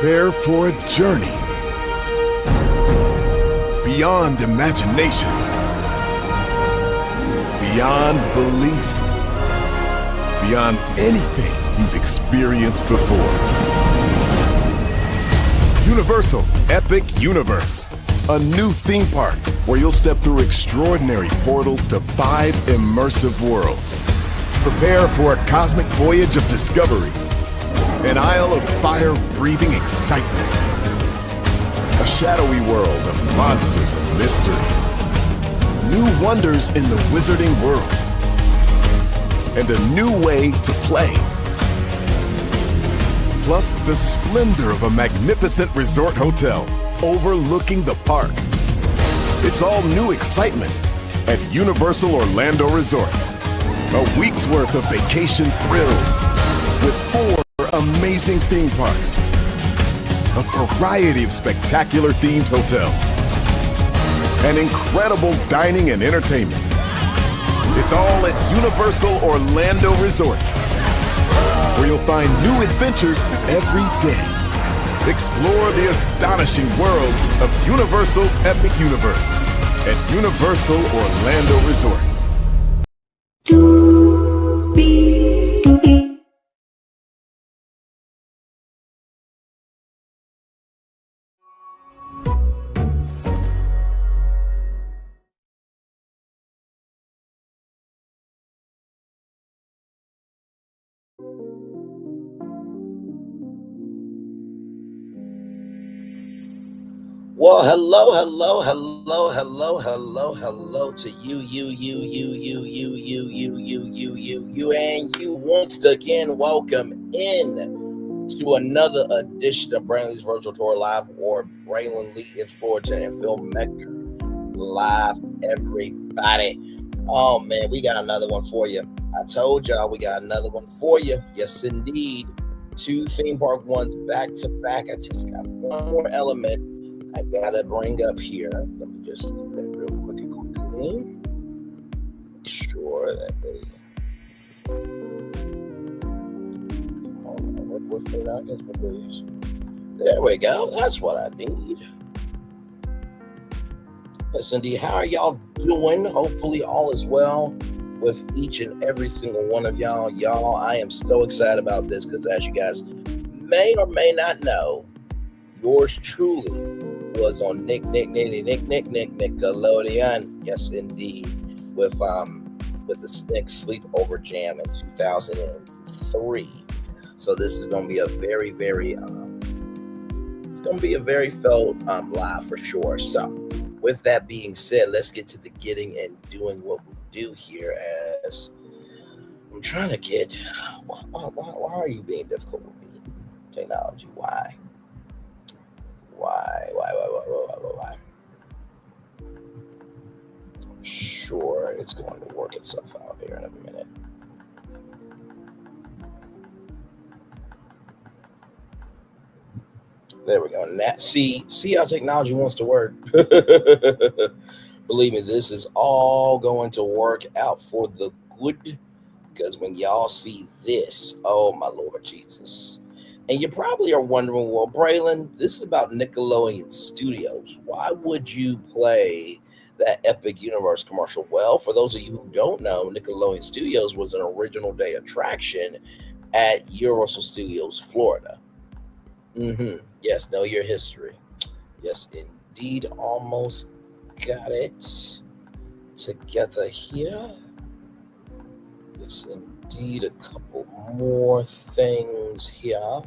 Prepare for a journey beyond imagination, beyond belief, beyond anything you've experienced before. Universal Epic Universe, a new theme park where you'll step through extraordinary portals to 5 immersive worlds. Prepare for a cosmic voyage of discovery, an isle of fire-breathing excitement, a shadowy world of monsters and mystery, new wonders in the wizarding world, and a new way to play. Plus the splendor of a magnificent resort hotel overlooking the park. It's all new excitement at Universal Orlando Resort. A week's worth of vacation thrills with 4 amazing theme parks, a variety of spectacular themed hotels, and incredible dining and entertainment. It's all at Universal Orlando Resort, where you'll find new adventures every day. Explore the astonishing worlds of Universal Epic Universe at Universal Orlando Resort. Well, hello to you, and you once again. Welcome in to another edition of Braylon Lee's Virtual Tour Live, or Braylon Lee is Fortune and Filmmaker Live, everybody. Oh, man, we got another one for you. I told y'all we got another one for you. Yes, indeed. 2 theme park ones back to back. I just got one more element I gotta bring up here. Let me just do that real quick and quickly. Make sure that they. What's the out? Please. There we go. That's what I need. Yes, indeed. How are y'all doing? Hopefully, all is well with each and every single one of y'all. Y'all, I am so excited about this because, as you guys may or may not know, yours truly was on Nickelodeon. Yes, indeed, with the Snick Sleepover Jam in 2003. So this is going to be a very, very it's going to be a very felt live for sure. So with that being said, let's get to the getting and doing what we do here. As I'm trying to get, why are you being difficult with me? Technology, why? Why? I'm sure it's going to work itself out here in a minute. There we go. See how technology wants to work. Believe me, this is all going to work out for the good, because when y'all see this, oh my Lord Jesus. And you probably are wondering, well, Braylon, this is about Nickelodeon Studios. Why would you play that Epic Universe commercial? Well, for those of you who don't know, Nickelodeon Studios was an original day attraction at Universal Studios, Florida. Yes, know your history. Yes, indeed. Almost got it together here. Yes, indeed. A couple more things here.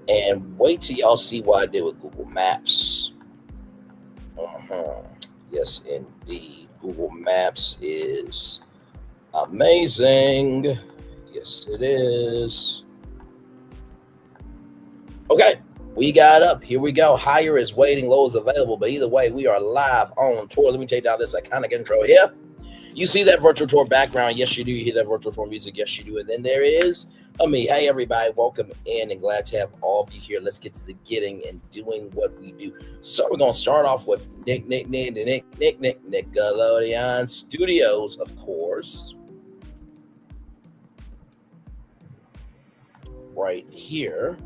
And wait till y'all see what I did with Google Maps. Yes, indeed. Google Maps is amazing. Yes, it is. Okay, we got up. Here we go. Higher is waiting, low is available. But either way, we are live on tour. Let me take down this iconic intro here. You see that virtual tour background? Yes, you do. You hear that virtual tour music? Yes, you do. And then there is me. Hey, everybody. Welcome in and glad to have all of you here. Let's get to the getting and doing what we do. So we're going to start off with Nickelodeon Studios, of course. Right here.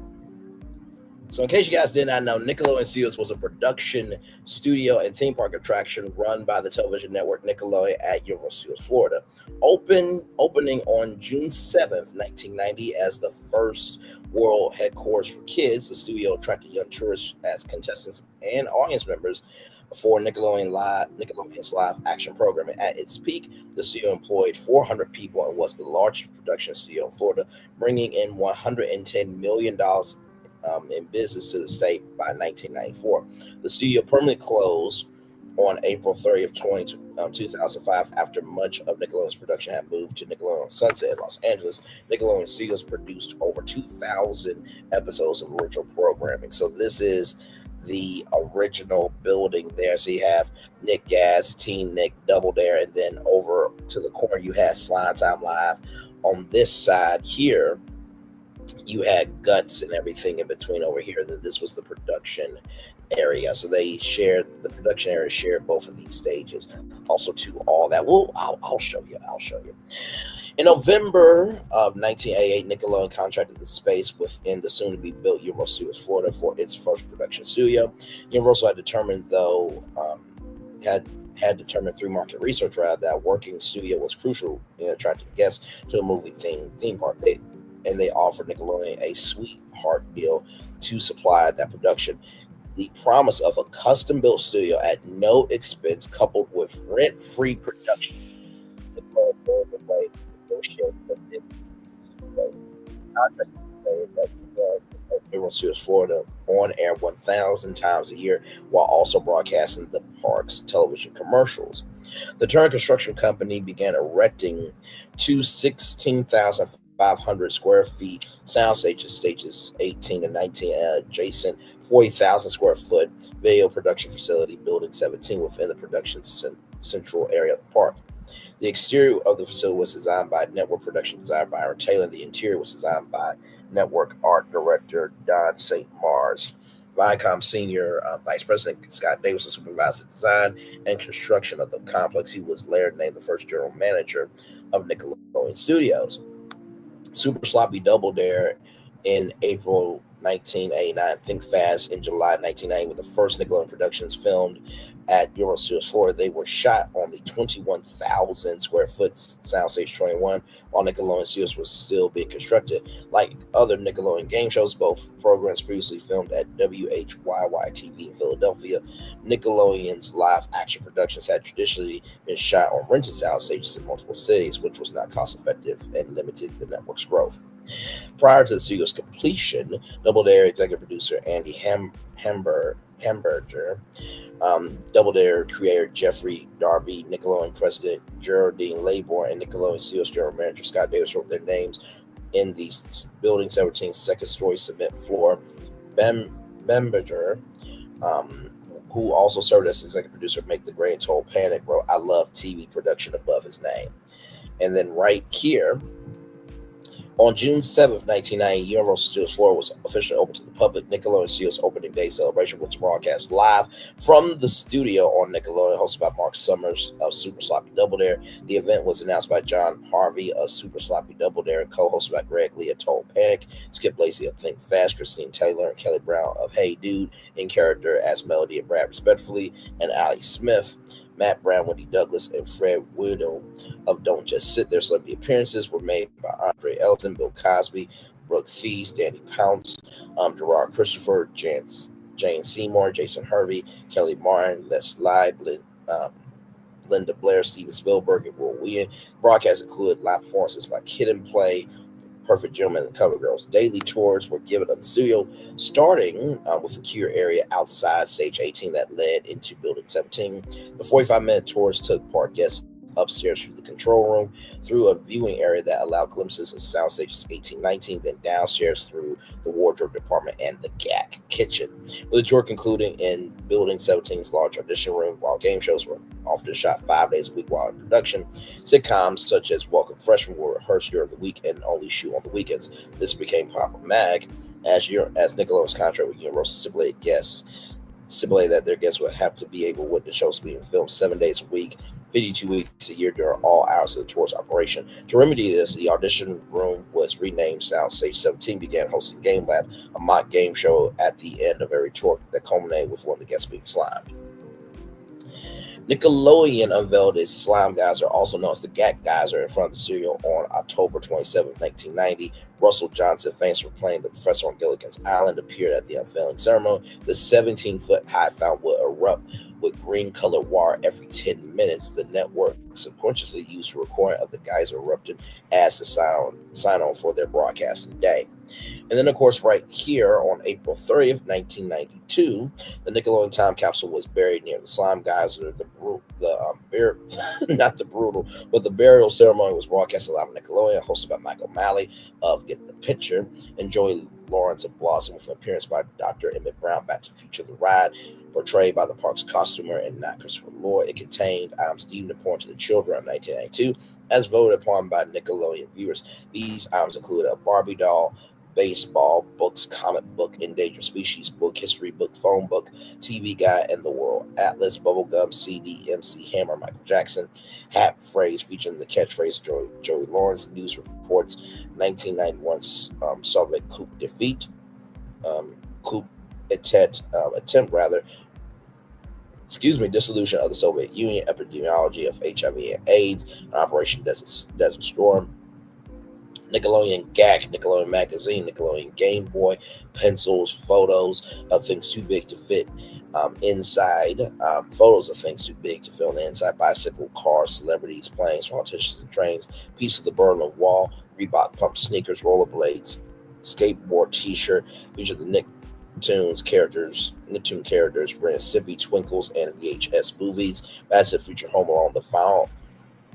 So, in case you guys did not know, Nickelodeon Studios was a production studio and theme park attraction run by the television network Nickelodeon at Universal Studios, Florida. Opening on June 7th, 1990, as the first world headquarters for kids, the studio attracted young tourists as contestants and audience members for Nickelodeon's live action programming. At its peak, the studio employed 400 people and was the largest production studio in Florida, bringing in $110 million in business to the state by 1994. The studio permanently closed on April 30th, 2005, after much of Nickelodeon's production had moved to Nickelodeon Sunset in Los Angeles. Nickelodeon Studios produced over 2,000 episodes of original programming. So this is the original building there. So you have Nick Gas, Teen Nick, Double Dare, and then over to the corner you had Slime Time Live. On this side here, you had Guts and everything in between over here. That this was the production area. So the production area shared both of these stages. Also to all that. Well, I'll show you. In November of 1988, Nickelodeon contracted the space within the soon-to-be built Universal Studios Florida for its first production studio. Universal had determined, through market research that a working studio was crucial in attracting guests to a movie theme park. They offered Nickelodeon a sweetheart deal to supply that production. The promise of a custom-built studio at no expense, coupled with rent-free production. Universal Studios Florida on air 1,000 times a year, while also broadcasting the park's television commercials. The Turner Construction Company began erecting two 16,500 square feet sound stages 18 and 19, adjacent 40,000 square foot video production facility, building 17, within the production central area of the park. The exterior of the facility was designed by network production designer Byron Taylor. The interior was designed by network art director Don St. Mars. Viacom Senior Vice President Scott Davis supervised the design and construction of the complex. He was later named the first general manager of Nickelodeon Studios. Super Sloppy Double Dare in April 1989, Think Fast in July 1990, with the first Nickelodeon productions filmed at Universal Studios Florida. They were shot on the 21,000 square foot Soundstage 21 while Nickelodeon Studios was still being constructed. Like other Nickelodeon game shows, both programs previously filmed at WHYY-TV in Philadelphia. Nickelodeon's live action productions had traditionally been shot on rented sound stages in multiple cities, which was not cost effective and limited the network's growth. Prior to the studio's completion, Double Dare executive producer Andy Hamburger, Double Dare creator Jeffrey Darby, Nickelodeon president Geraldine Laybourne, and Nickelodeon Studios general manager Scott Davis wrote their names in the building 17 second-story cement floor. Bemberger, who also served as executive producer of Make the Grand Toll Panic, wrote "I love TV production" above his name. And then right here, on June 7th, 1990, Universal Studios Florida was officially open to the public. Nickelodeon Studios opening day celebration was broadcast live from the studio on Nickelodeon, hosted by Mark Summers of Super Sloppy Double Dare. The event was announced by John Harvey of Super Sloppy Double Dare and co-hosted by Greg Lee of Total Panic, Skip Lacey of Think Fast, Christine Taylor and Kelly Brown of Hey Dude in character as Melody and Brad respectively, and Ali Smith, Matt Brown, Wendy Douglas, and Fred Widow of Don't Just Sit There. Celebrity appearances were made by Andre Elton, Bill Cosby, Brooke Thies, Danny Pounce, Gerard Christopher, Jane Seymour, Jason Hervey, Kelly Martin, Les Live, Linda Blair, Steven Spielberg, and Will Wheaton. Broadcasts included live performances by Kid and Play, Perfect Gentleman, and Cover Girls. Daily tours were given of the studio, starting with a queue area outside stage 18 that led into building 17. The 45-minute tours took park guests upstairs through the control room, through a viewing area that allowed glimpses of sound stages 18-19, then downstairs through the wardrobe department and the GAC kitchen, with the tour concluding in building 17's large audition room. While game shows were often shot 5 days a week while in production, sitcoms such as Welcome Freshmen were rehearsed during the week and only shoot on the weekends. This became problematic as Nickelodeon's contract with Universal stipulated that their guests would have to be able with the shows being filmed 7 days a week 52 weeks a year during all hours of the tour's operation. To remedy this, the audition room was renamed Soundstage 17, began hosting Game Lab, a mock game show at the end of every tour that culminated with one of the guests being slimed. Nickelodeon unveiled its slime geyser, also known as the Gat Geyser, in front of the studio on October 27, 1990. Russell Johnson, famous for playing the professor on Gilligan's Island, appeared at the unveiling ceremony. The 17-foot-high fountain would erupt with green-colored water every 10 minutes. The network subconsciously used a recording of the geyser erupting as the sign-on for their broadcasting day. And then, of course, right here on April 30th, 1992, the Nickelodeon time capsule was buried near the slime geyser. Not the brutal, but the burial ceremony was broadcast live on Nickelodeon, hosted by Mike O'Malley of Get the Picture and Joey Lawrence of Blossom, with an appearance by Dr. Emmett Brown, Back to the Future, The Ride, portrayed by the park's costumer and not Christopher Lloyd. It contained items deemed important to the children of 1992, as voted upon by Nickelodeon viewers. These items included a Barbie doll, baseball, books, comic book, endangered species book, history book, phone book, TV guide, and the world atlas, bubblegum, CD, MC Hammer, Michael Jackson, hat phrase featuring the catchphrase Joey Lawrence, news reports, 1991 Soviet coup defeat, dissolution of the Soviet Union, epidemiology of HIV and AIDS, and Operation Desert Storm, Nickelodeon Gag, Nickelodeon Magazine, Nickelodeon Game Boy, pencils, photos of things too big to fit inside, photos of things too big to fit on the inside, bicycle, cars, celebrities, planes, politicians, and trains, piece of the Berlin Wall, Reebok pump sneakers, rollerblades, skateboard t-shirt, featured the Nicktoon characters, Ren and Stimpy, Twinkles, and VHS movies. Back to the Future, Home Alone, the final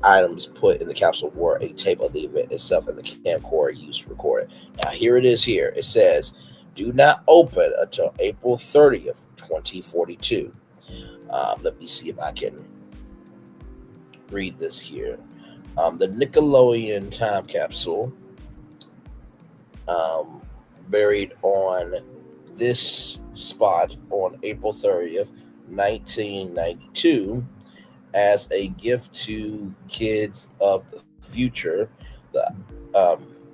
items put in the capsule were a tape of the event itself and the camcorder used to record it. Now, here it is here. It says, do not open until April 30th, 2042. Let me see if I can read this here. The Nickelodeon time capsule buried on this spot on April 30th, 1992, as a gift to kids of the future. The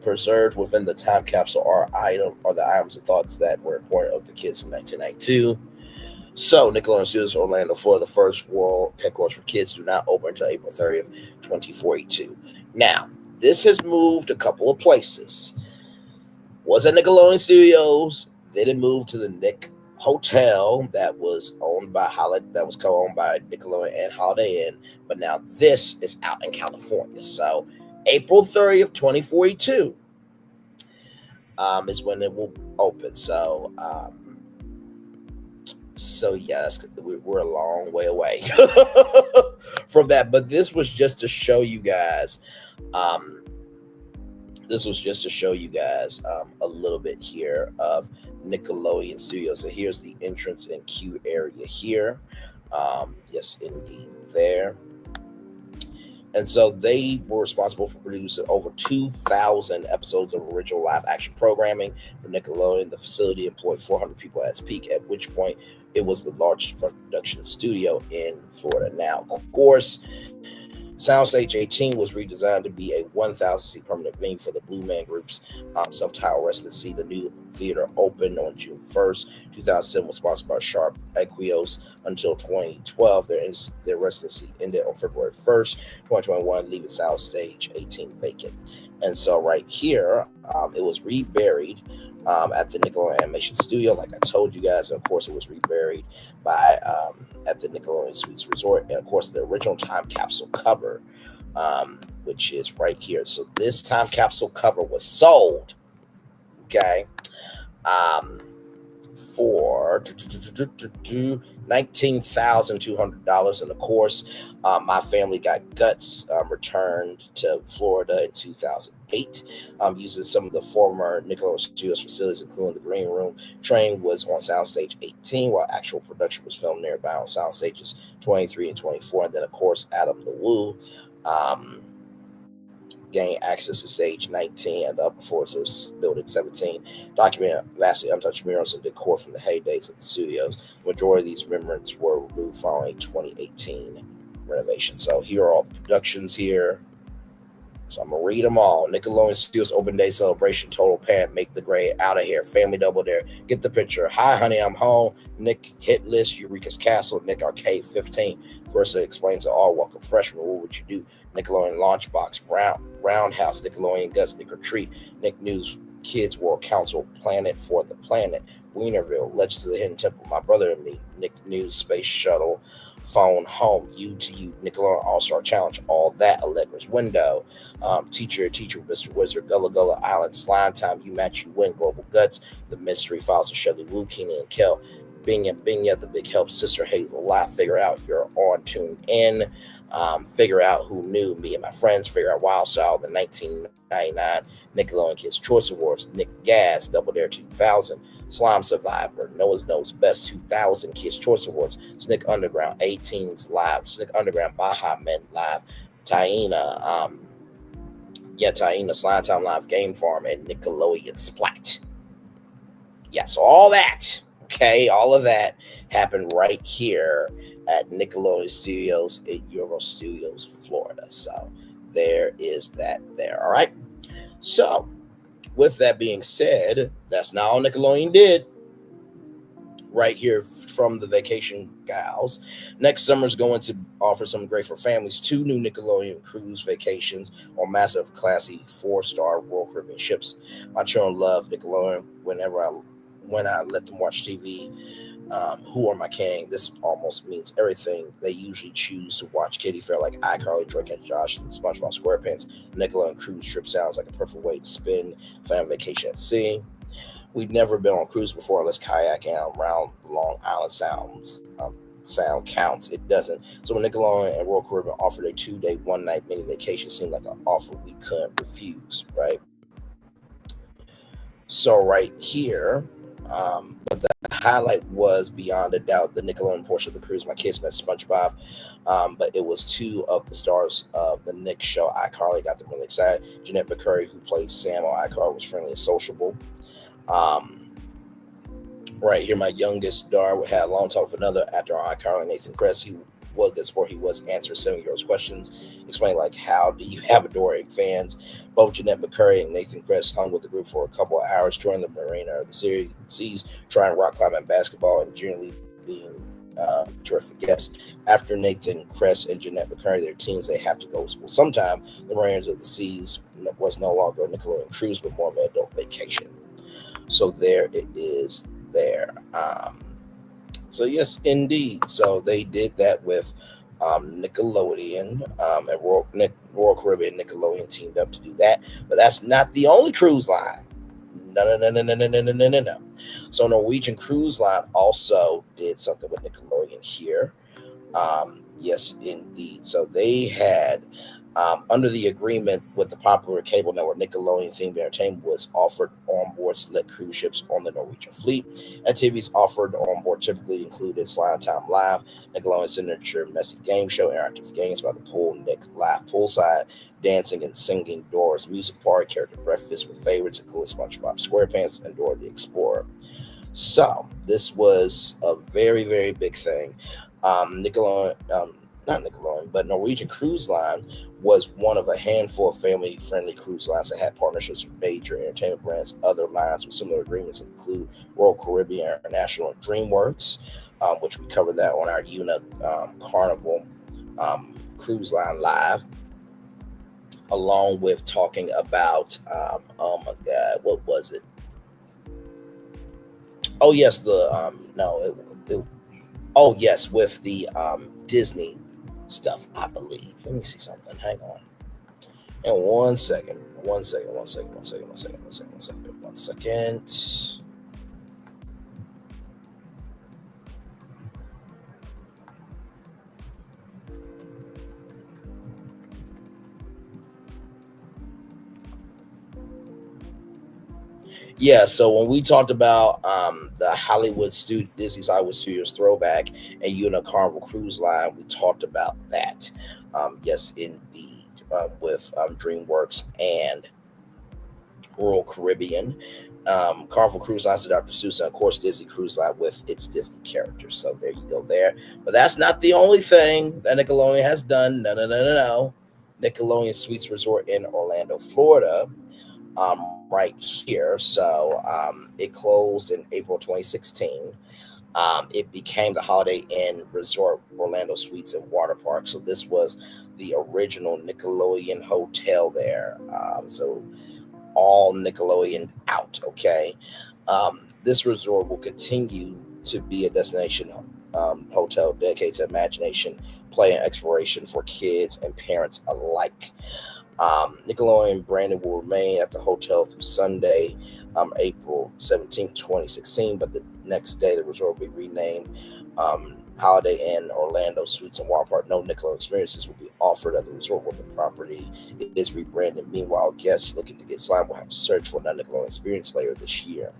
preserved within the time capsule are the items and thoughts that were important of the kids in 1992. So, Nickelodeon Studios Orlando, for the first world headquarters for kids, do not open until April 30th, 2042. Now, this has moved a couple of places. Was at Nickelodeon Studios, then it moved to the Nick Hotel that was co-owned by Nickelodeon and Holiday Inn, but now this is out in California. So April 30th, 2042 is when it will open. So yeah, we're a long way away from that, but this was just to show you guys a little bit here of Nickelodeon Studios. So here's the entrance and queue area here. Yes, indeed, there. And so they were responsible for producing over 2,000 episodes of original live action programming for Nickelodeon. The facility employed 400 people at its peak, at which point it was the largest production studio in Florida. Now, of course, Soundstage 18 was redesigned to be a 1,000-seat permanent venue for the Blue Man Group's self-titled residency. The new theater opened on June 1st. 2007 was sponsored by Sharp Equios until 2012. Their residency ended on February 1st, 2021, leaving Soundstage 18 vacant. And so right here, it was reburied at the Nickelodeon Animation Studio, like I told you guys. And of course, it was reburied by at the Nickelodeon Suites Resort. And of course, the original time capsule cover, which is right here. So this time capsule cover was sold, okay, for $19,200. And of course, My Family Got Guts returned to Florida in 2008, using some of the former Nickelodeon Studios facilities, including the Green Room. Train was on Soundstage 18, while actual production was filmed nearby on Soundstages 23 and 24. And then, of course, Adam the Woo gained access to stage 19 and the upper floors of building 17. Document vastly untouched murals and decor from the heydays of the studios. The majority of these remnants were removed following 2018 renovation. So here are all the productions here. So I'm gonna read them all. Nickelodeon Studios Open Day Celebration, Total Parent, Make the Grade, Out of Here, Family Double Dare, Get the Picture, Hi Honey, I'm Home, Nick Hit List, Eureka's Castle, Nick Arcade 15. Of course, it explains it all. Welcome Freshman, What Would You Do? Nickelodeon Launchbox, Roundhouse, Nickelodeon Guts, Nick Retreat, Nick News, Kids World Council, Planet for the Planet, Wienerville, Legends of the Hidden Temple, My Brother and Me, Nick News, Space Shuttle, Phone Home, You to You, Nickelodeon All-Star Challenge, All That, Allegra's Window, Teacher, Mr. Wizard, Gullah Gullah Island, Slime Time, You Match, You Win, Global Guts, The Mystery Files of Shelley Wu, Keenan and Kel, Binya, The Big Help, Sister Hazel, Laugh, Figure Out, You're On, Tune In, Figure Out Who Knew, Me and My Friends, Figure Out Wild Style, the 1999 Nickelodeon Kids Choice Awards, Nick Gas, Double Dare 2000, Slime Survivor, Noah's Knows Best 2000 Kids Choice Awards, Snick Underground, 18's Live, Snick Underground, Baja Men Live, Taina, Slime Time Live, Game Farm, and Nickelodeon Splat. Yeah, so all that, okay, all of that happened right here at Nickelodeon Studios in Euro Studios, Florida. So there is that there, all right? So with that being said, that's not all Nickelodeon did. Right here from the Vacation Gals. Next summer is going to offer something great for families. 2 new Nickelodeon cruise vacations on massive, classy 4-star Royal Caribbean ships. My children love Nickelodeon. When I let them watch TV, Who Are My King? This almost means everything. They usually choose to watch kiddie fare like iCarly, Drake and Josh, and SpongeBob SquarePants. Nickelodeon cruise trip sounds like a perfect way to spend family vacation at sea. We've never been on a cruise before unless kayaking around Long Island sound counts. It doesn't. So when Nickelodeon and Royal Caribbean offered a 2-day, 1-night mini vacation, seemed like an offer we couldn't refuse, right? So right here, but the highlight was beyond a doubt the Nickelodeon portion of the cruise. My kids met SpongeBob, but it was 2 of the stars of the Nick show, iCarly, got them really excited. Jeanette McCurry, who played Sam on iCarly, was friendly and sociable. Right here, my youngest daughter had a long talk with another actor on iCarly, Nathan Kress. He was good sport. He was answering 7-year-olds questions, explaining like, how do you have adoring fans? Both Jeanette McCurry and Nathan Kress hung with the group for a couple of hours during the marina of the series, trying rock climbing and basketball, and generally being terrific guests. After Nathan Kress and Jeanette McCurry, their teens, they have to go to school sometime. The Mariners of the Seas was no longer a Nickelodeon cruise, but more of an adult vacation. So there it is there. So yes, indeed. So they did that with Nickelodeon and Royal Caribbean. Nickelodeon teamed up to do that. But that's not the only cruise line. No. So Norwegian Cruise Line also did something with Nickelodeon here. Yes, indeed. So they had, under the agreement with the popular cable network, Nickelodeon themed entertainment was offered on board select cruise ships on the Norwegian fleet. Activities offered on board typically included Slime Time Live, Nickelodeon's signature messy game show, interactive games by the pool, Nick Live Poolside, dancing and singing, Dora's Music Party, character breakfast with favorites including SpongeBob SquarePants and Dora the Explorer. So this was a very, very big thing. Not Nickelodeon, but Norwegian Cruise Line was one of a handful of family-friendly cruise lines that had partnerships with major entertainment brands. Other lines with similar agreements include Royal Caribbean International and DreamWorks, which we covered that on our Carnival Cruise Line Live, along with talking about, oh my God, what was it? Oh, yes, with the Disney stuff, I believe. Let me see something. Hang on. And one second. Yeah, so when we talked about the Disney's Hollywood Studios throwback and Carnival Cruise Line, we talked about that. Yes, indeed, with DreamWorks and Royal Caribbean. Carnival Cruise Lines that are pursuits, and of course Disney Cruise Line with its Disney characters. So there you go there. But that's not the only thing that Nickelodeon has done. No. Nickelodeon Suites Resort in Orlando, Florida, right here. So it closed in April 2016. It became the Holiday Inn Resort Orlando Suites and Water Park. So this was the original Nickelodeon hotel there. So all Nickelodeon out. Okay, this resort will continue to be a destination hotel dedicated to imagination, play, and exploration for kids and parents alike. Nickelodeon branding will remain at the hotel through Sunday, April 17th, 2016, but the next day the resort will be renamed Holiday Inn Orlando Suites and Water Park. No Nickelodeon experiences will be offered at the resort where the property is rebranded. Meanwhile, guests looking to get slime will have to search for another Nickelodeon experience later this year.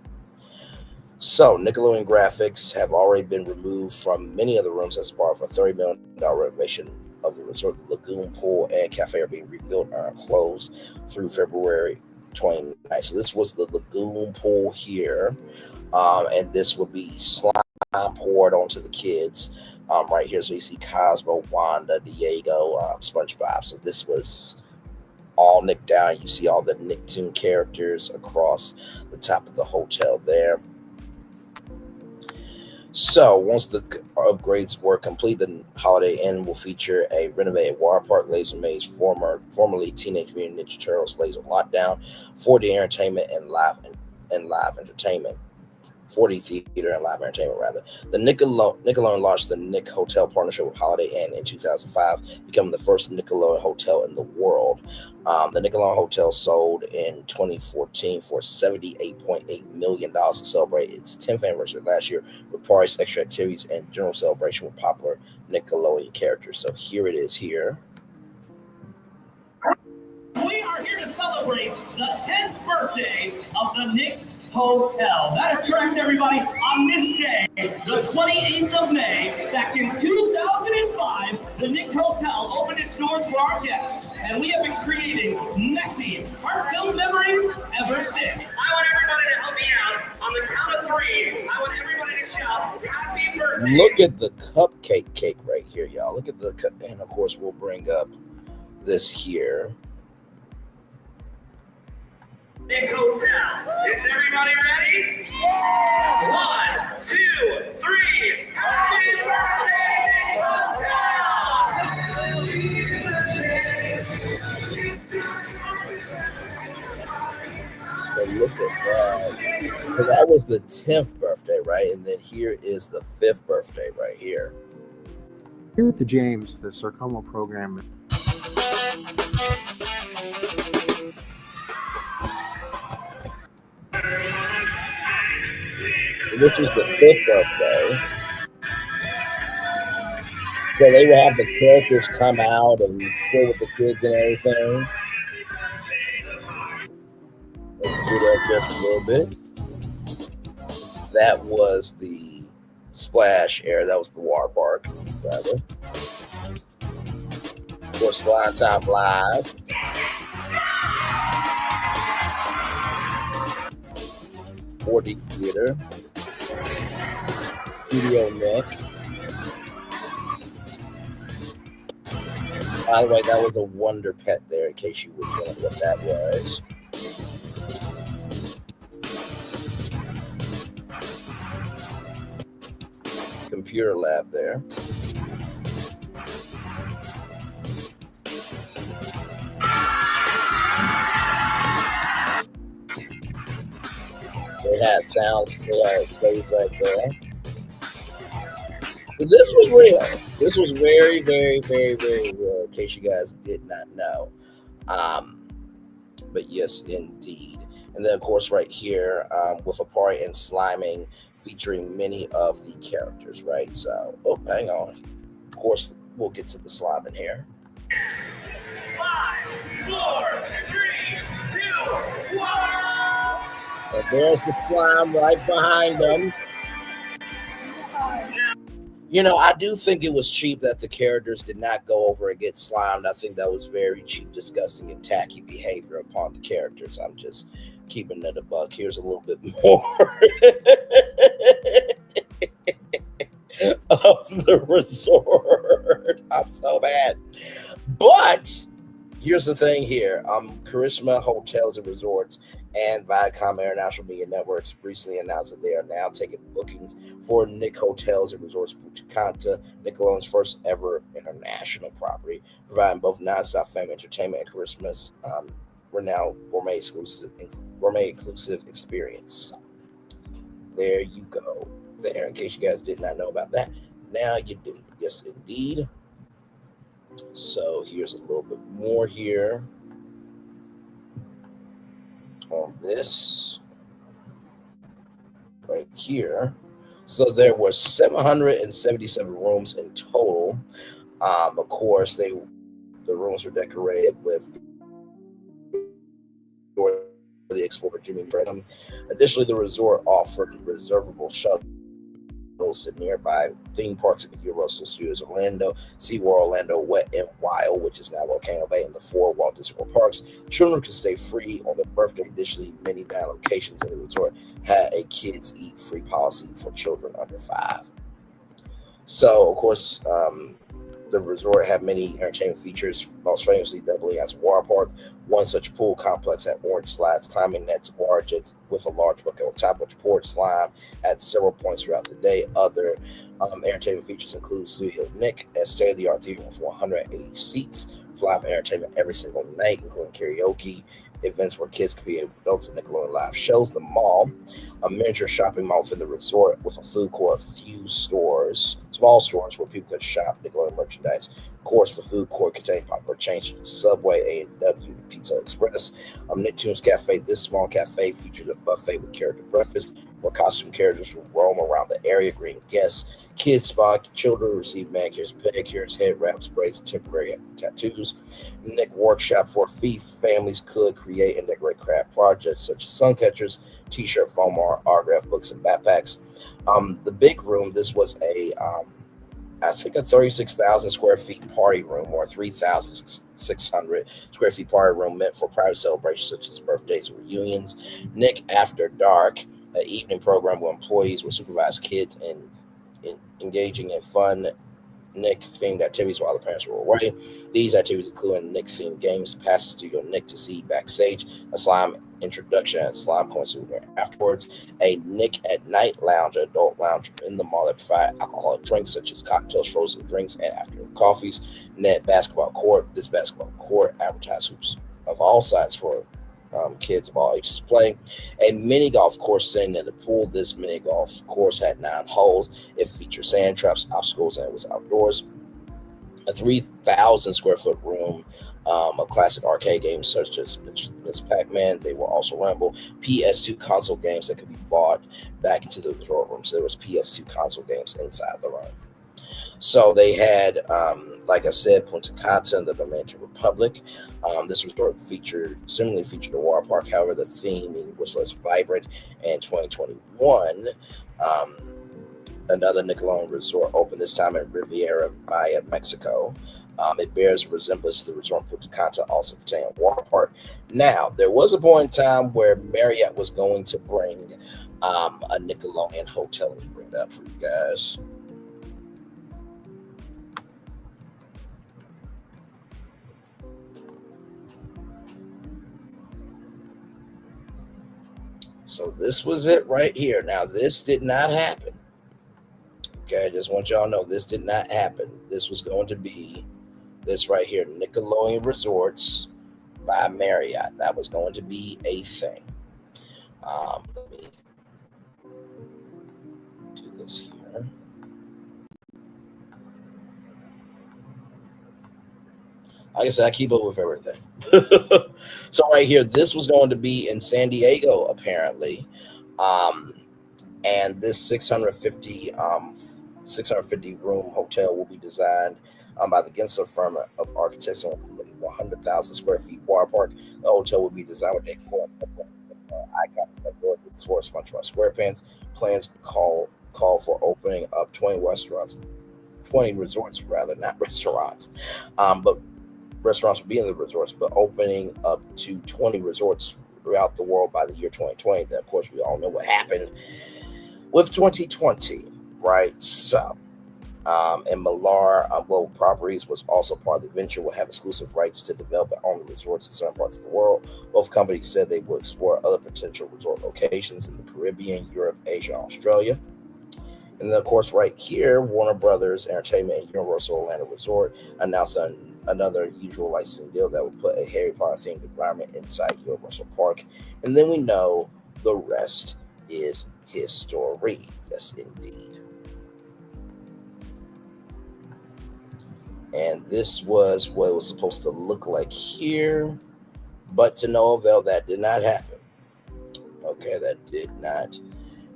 So, Nickelodeon graphics have already been removed from many of the rooms as part of a $30 million renovation of the resort. The lagoon, pool, and cafe are being rebuilt and are closed through February 29th. So this was the lagoon pool here, and this will be slime poured onto the kids right here. So you see Cosmo, Wanda, Diego, SpongeBob. So this was all Nick down. You see all the Nicktoon characters across the top of the hotel there. So once the upgrades were complete, the Holiday Inn will feature a renovated water park, laser maze, formerly Teenage Mutant Ninja Turtles laser lockdown, 4D entertainment, and live entertainment. 4D theater and live entertainment, rather. The Nickelodeon launched the Nick Hotel partnership with Holiday Inn in 2005, becoming the first Nickelodeon hotel in the world. The Nickelodeon Hotel sold in 2014 for $78.8 million to celebrate its 10th anniversary last year, with parties, extra activities, and general celebration with popular Nickelodeon characters. So here it is here. We are here to celebrate the 10th birthday of the Nick Hotel. That is correct, everybody. On this day, the 28th of May, back in 2005, the Nick Hotel opened its doors for our guests, and we have been creating messy, heart-filled memories ever since. I want everybody to help me out. On the count of 3, I want everybody to shout, "Happy birthday!" Look at the cupcake cake right here, y'all. Look at the and of course we'll bring up this here. Nick Hotel. Is everybody ready? Yeah! 1, 2, 3. Happy birthday, Nick Hotel! So look at that. So that was the 10th birthday, right? And then here is the 5th birthday right here. Here at the James, the Sarcoma program. This was the 5th birthday. So they would have the characters come out and play with the kids and everything. Let's do that just a little bit. That was the splash area. That was the water park, rather. Of course, Slime Time Live. .4D Theater. Studio Next. By the way, that was a Wonder Pet there, in case you were wondering what that was. Computer lab there. They had sounds, they had stage right there. So this was real. This was very, very, very, very real, in case you guys did not know. But yes, indeed. And then, of course, right here, with a party and sliming, featuring many of the characters, right? So, oh, hang on. Of course, we'll get to the slime in here. 5, 4, 3, 2, 1. And there's the slime right behind them. You know, I do think it was cheap that the characters did not go over and get slimed. I think that was very cheap, disgusting, and tacky behavior upon the characters. I'm just keeping it a buck. Here's a little bit more of the resort. I'm so bad. But here's the thing here. Charisma Hotels and Resorts and Viacom International Media Networks recently announced that they are now taking bookings for Nick Hotels and Resorts Punta Cana, Nickelodeon's first ever international property, providing both nonstop family entertainment and Christmas renowned gourmet inclusive experience. There you go. There, in case you guys did not know about that. Now you do. Yes, indeed. So here's a little bit more here on this right here. So there were 777 rooms in total. Of course, the rooms were decorated with the explorer Jimmy Brenham. Additionally, the resort offered reservable shuttles to nearby theme parks at Universal Studios Orlando, SeaWorld Orlando, Wet and Wild, which is now Volcano Bay, and the 4 Walt Disney World parks. Children could stay free on their birthday. Additionally, many locations in the resort had a kids eat free policy for children under 5. So, of course, the resort had many entertainment features, most famously doubling as a water park. One such pool complex had orange slides, climbing nets, barges with a large bucket on top, which poured slime at several points throughout the day. Other entertainment features include Studio Nick, a state-of-the-art theater with 180 seats, live entertainment every single night, including karaoke, events where kids can be able to adults and Nickelodeon live shows. The mall, a miniature shopping mall within the resort with a food court, a few stores, small stores where people could shop Nickelodeon merchandise. Of course, the food court contained popular chains Subway, A&W, Pizza Express, Nicktoons Cafe. This small cafe featured a buffet with character breakfast where costume characters would roam around the area greeting guests. Kids spa, children receive manicures, pedicures, head wraps, braids, and temporary tattoos. Nick workshop for a fee. Families could create and decorate craft projects such as sun catchers, t-shirt, foam art, autograph books, and backpacks. The big room, this was I think a 36,000 square feet party room, or 3,600 square feet party room meant for private celebrations such as birthdays and reunions. Nick After Dark, an evening program where employees would supervise kids and engaging in fun Nick-themed activities while the parents were away. These activities include Nick-themed games, passes to your Nick to see backstage, a slime introduction at Slime Coin Souvenir afterwards, a Nick at Night lounge, adult lounge in the mall that provide alcoholic drinks such as cocktails, frozen drinks, and afternoon coffees. Net basketball court. This basketball court advertised hoops of all sizes for kids of all ages to play. A mini golf course sitting in the pool. This mini golf course had 9 holes. It featured sand traps, obstacles, and it was outdoors. A 3,000 square foot room of classic arcade games such as Miss Pac-Man. They were also Rumble. PS2 console games that could be bought back into the resort room. So there was PS2 console games inside the room. So they had, like I said, Punta Cana in the Dominican Republic. This resort similarly featured a water park. However, the theming was less vibrant. In 2021, another Nickelodeon resort opened, this time in Riviera Maya, Mexico. It bears a resemblance to the resort in Punta Cana, also containing a water park. Now, there was a point in time where Marriott was going to bring a Nickelodeon hotel. Let me bring that up for you guys. So this was it right here. Now, this did not happen. Okay, I just want y'all to know this did not happen. This was going to be this right here, Nickelodeon Resorts by Marriott. That was going to be a thing. Let me do this here. Like I said, I keep up with everything. So right here, this was going to be in San Diego, apparently. And this 650 room hotel will be designed by the Gensler firm of architects and will include a 100,000 square feet water park. The hotel will be designed with iconic for SpongeBob SquarePants. Plans call for opening up 20 resorts rather, not restaurants. But restaurants will be in the resorts, but opening up to 20 resorts throughout the world by the year 2020. Then, of course, we all know what happened with 2020, right? So, and Millar Global Properties was also part of the venture, will have exclusive rights to develop and own the resorts in certain parts of the world. Both companies said they will explore other potential resort locations in the Caribbean, Europe, Asia, Australia. And then, of course, right here, Warner Brothers Entertainment and Universal Orlando Resort announced another usual licensing deal that will put a Harry Potter themed environment inside Universal Park. And then we know the rest is history. Yes, indeed. And this was what it was supposed to look like here, but to no avail. That did not happen. Okay, that did not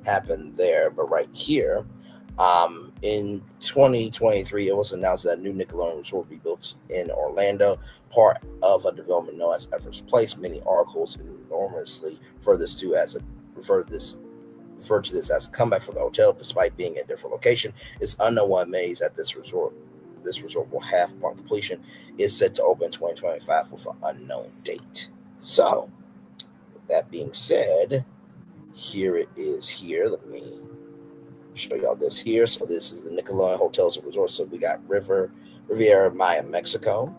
happen there. But right here, in 2023, it was announced that a new Nickelodeon resort will be built in Orlando, part of a development known as Efforts Place. Many articles enormously refer to this as a comeback for the hotel, despite being in a different location. It's unknown what amenities at this resort will have upon completion. It's set to open in 2025 with an unknown date. So, with that being said, here it is here. Let me show y'all this here. So this is the Nickelodeon Hotels and Resorts. So we got Riviera Maya, Mexico,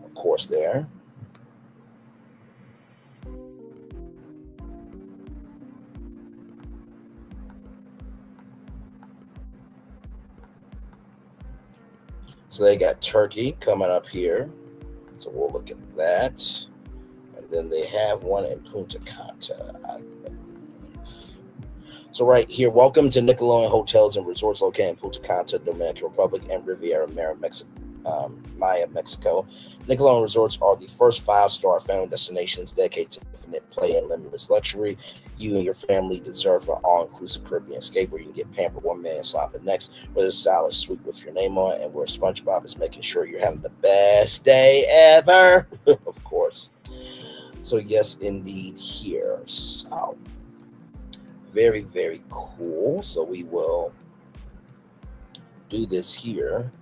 of course, there. So they got Turkey coming up here. So we'll look at that. And then they have one in Punta Cana, I believe. So right here, welcome to Nickelodeon Hotels and Resorts located in Punta Cana, Dominican Republic, and Riviera Maya, Mexico. Nickelodeon Resorts are the first 5-star family destinations dedicated to infinite play and limitless luxury. You and your family deserve an all-inclusive Caribbean escape where you can get pampered one minute and slap the next, with a stylish suite with your name on it, and where SpongeBob is making sure you're having the best day ever, of course. So yes, indeed, here. So very, very cool. So we will do this here.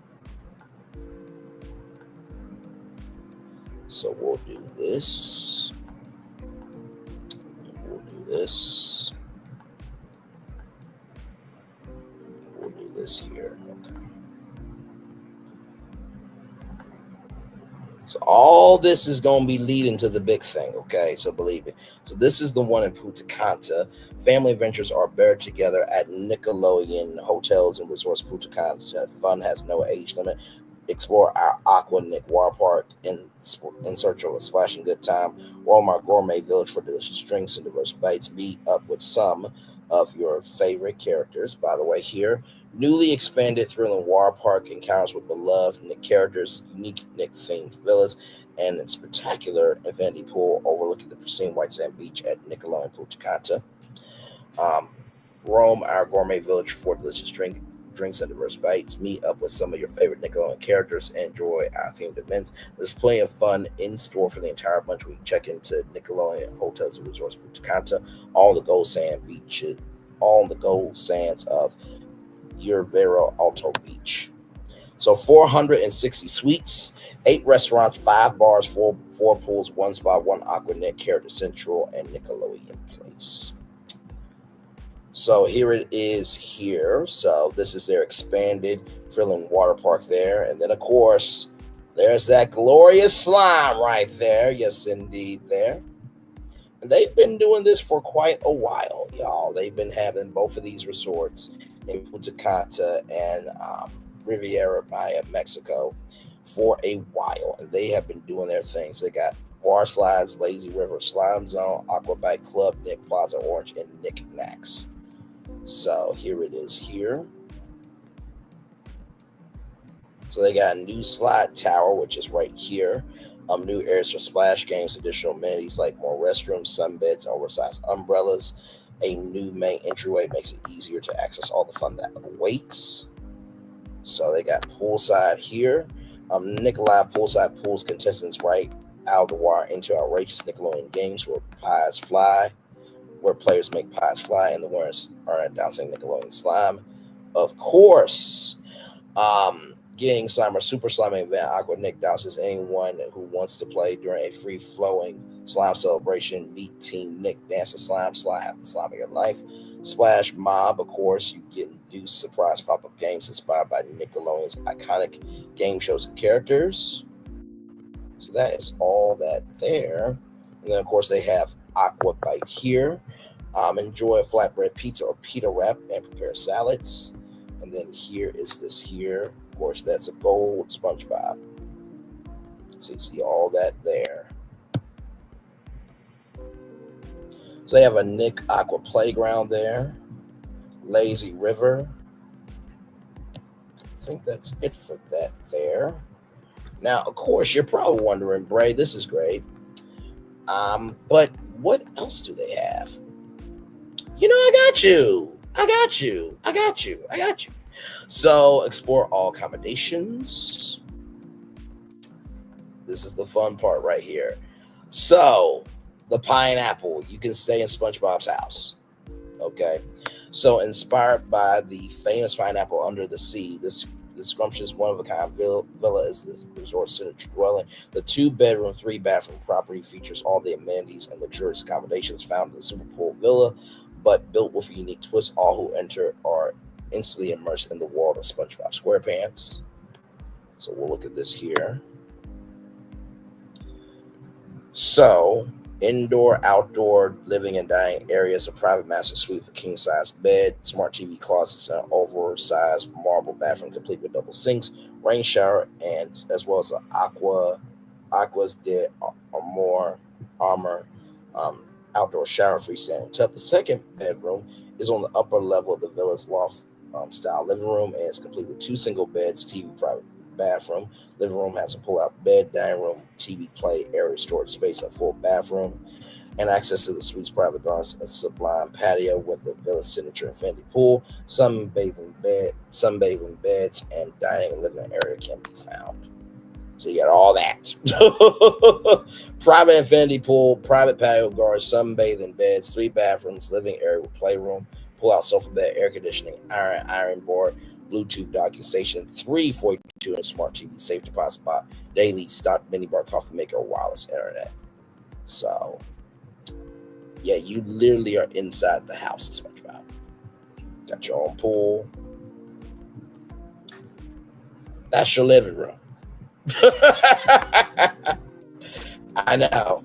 So we'll do this. We'll do this. We'll do this here. Okay. So all this is going to be leading to the big thing, okay? So believe me. So this is the one in Punta Cana. Family adventures are better together at Nickelodeon Hotels and Resorts Punta Cana. Fun has no age limit. Explore our Aqua Nick Water Park in search of a splashing good time. Roam our gourmet village for delicious drinks and diverse bites. Meet up with some of your favorite characters. By the way, here, newly expanded thrilling water park encounters with beloved Nick characters, unique Nick-themed villas, and a spectacular infinity pool overlooking the pristine white sand beach at Nickelodeon Punta Cana. Roam our gourmet village for delicious drinks and diverse bites. Meet up with some of your favorite Nickelodeon characters and enjoy our themed events. There's plenty of fun in store for the entire bunch when you check into Nickelodeon Hotels and Resorts Punta Cana. All the gold sands of your Vero Alto Beach. So 460 suites, 8 restaurants, 5 bars, 4 pools, 1 spa, 1 Aqua Nick, Character Central, and Nickelodeon Place. So here it is here. So this is their expanded thrilling water park there. And then, of course, there's that glorious slime right there. Yes, indeed, there. And they've been doing this for quite a while, y'all. They've been having both of these resorts in Punta Cana and Riviera Maya, Mexico for a while. And they have been doing their things. They got water slides, Lazy River, Slime Zone, Aquabite Club, Nick Plaza Orange, and Nick Knacks. So here it is here. So they got a new slide tower, which is right here. New areas for splash games, additional amenities like more restrooms, sunbeds, oversized umbrellas. A new main entryway makes it easier to access all the fun that awaits. So they got poolside here. Nick Live poolside pools contestants right out of the water into outrageous Nickelodeon games where players make pies fly and the winners are announcing Nickelodeon slime. Of course, Getting Slimer Super Slime event, Aqua Nick douses anyone who wants to play during a free-flowing slime celebration. Meet Team Nick, dance the slime, have the slime of your life. Splash Mob, of course, you get new surprise pop-up games inspired by Nickelodeon's iconic game shows and characters. So that is all that there. And then, of course, they have Aqua Bite here. Enjoy a flatbread pizza or pita wrap and prepare salads. And then here is this here. Of course, that's a gold SpongeBob. So you see all that there. So they have a Nick Aqua Playground there. Lazy River. I think that's it for that there. Now, of course, you're probably wondering, Bray, this is great. But what else do they have? You know, I got you. So explore all accommodations. This is the fun part right here. So the pineapple, you can stay in SpongeBob's house. Okay. So inspired by the famous pineapple under the sea, this scrumptious one-of-a-kind villa is this resort signature dwelling. The 2-bedroom, 3-bathroom property features all the amenities and luxurious accommodations found in the Super Pool Villa, but built with a unique twist. All who enter are instantly immersed in the world of SpongeBob SquarePants. So we'll look at this here. So indoor, outdoor, living and dining areas, a private master suite for king-size bed, smart TV closets, and an oversized marble bathroom complete with double sinks, rain shower, and as well as an Aqua's de Armor outdoor shower freestanding tub. The second bedroom is on the upper level of the villa's loft style living room and is complete with 2 single beds, TV, private bathroom. Living room has a pull-out bed, dining room, TV play area, storage space, and full bathroom, and access to the suite's private gardens and sublime patio with the villa's signature infinity pool. Sunbathing beds, and dining and living area can be found. So you got all that. Private infinity pool, private patio guards, sunbathing beds, 3 bathrooms, living area with playroom, pull-out sofa bed, air conditioning, iron board, Bluetooth docking station, 3 42-inch smart TV, safe deposit box, daily stock minibar, coffee maker, or wireless internet. So, yeah, you literally are inside the house of SpongeBob. Got your own pool. That's your living room. I know.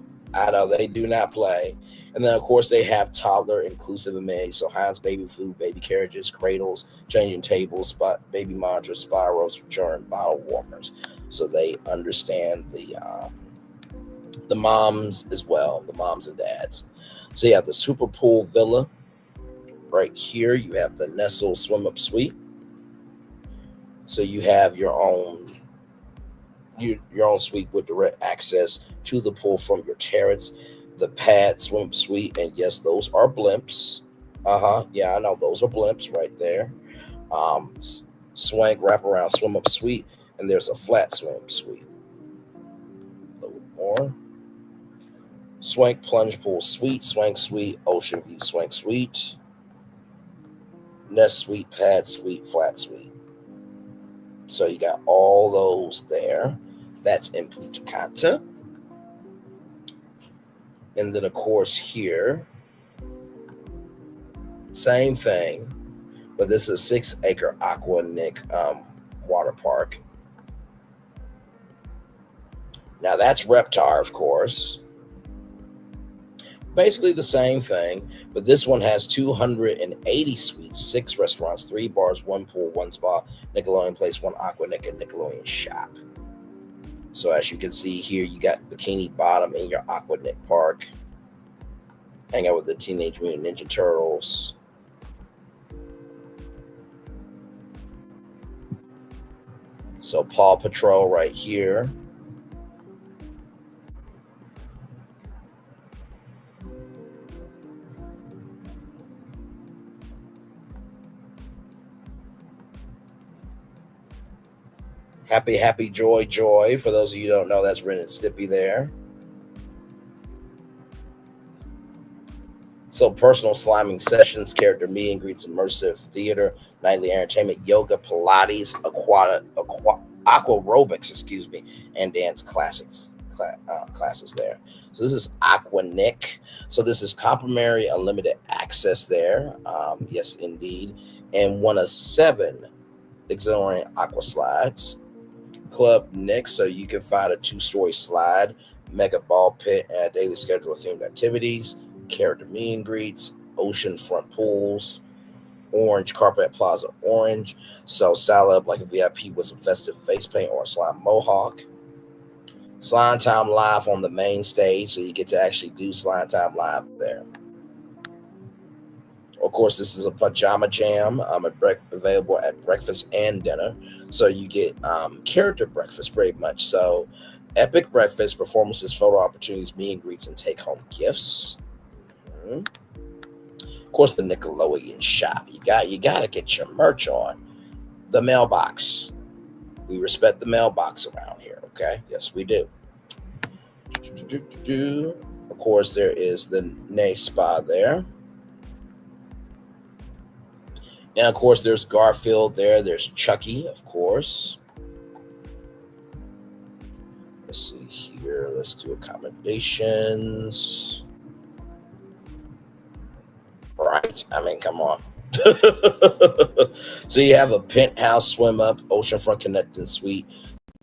They do not play. And then, of course, they have toddler inclusive amenities. So Heinz baby food, baby carriages, cradles, changing tables, baby monitors, spirals, children, bottle warmers. So they understand the moms as well, the moms and dads. So you have the Super Pool Villa. Right here, you have the Nestle swim-up suite. So you have your own suite with direct access to the pool from your terrace. The pad swim suite, and yes, those are blimps. Yeah, I know those are blimps right there. Swank wraparound swim up suite, and there's a flat swim suite. A little more. Swank plunge pool suite, swank suite, ocean view swank suite, nest suite, pad suite, flat suite. So you got all those there. That's in Punta Cana. And then, of course, here, same thing, but this is a 6-acre Aqua Nick water park. Now, that's Reptar, of course. Basically the same thing, but this one has 280 suites, 6 restaurants, 3 bars, 1 pool, 1 spa, Nickelodeon Place, 1 Aqua Nick, and Nickelodeon Shop. So as you can see here, you got Bikini Bottom in your Aqua Nick Park. Hang out with the Teenage Mutant Ninja Turtles. So Paw Patrol right here. Happy, joy. For those of you who don't know, that's Ren and Stimpy there. So personal sliming sessions, character meet and greets, immersive theater, nightly entertainment, yoga, Pilates, aqua aerobics, excuse me, and dance classes there. So this is Aquanic. So this is complimentary unlimited access there. Yes, indeed. And one of 7 exhilarating aqua slides. Club Nick, so you can find a 2-story slide, mega ball pit, and a daily schedule of themed activities, character meet and greets, oceanfront pools, orange carpet plaza orange. So style up like a VIP with some festive face paint or a slime mohawk. Slime time live on the main stage, so you get to actually do slime time live there. Of course, this is a pajama jam. Available at breakfast and dinner, so you get character breakfast pretty much. So, epic breakfast, performances, photo opportunities, meet and greets, and take-home gifts. Mm-hmm. Of course, the Nickelodeon shop. You got to get your merch on. The mailbox. We respect the mailbox around here. Okay, yes, we do. Of course, there is the Nay Spa there. And of course, there's Garfield there. There's Chucky, of course. Let's see here. Let's do accommodations. Right. I mean, come on. So you have a penthouse swim up, oceanfront connecting suite,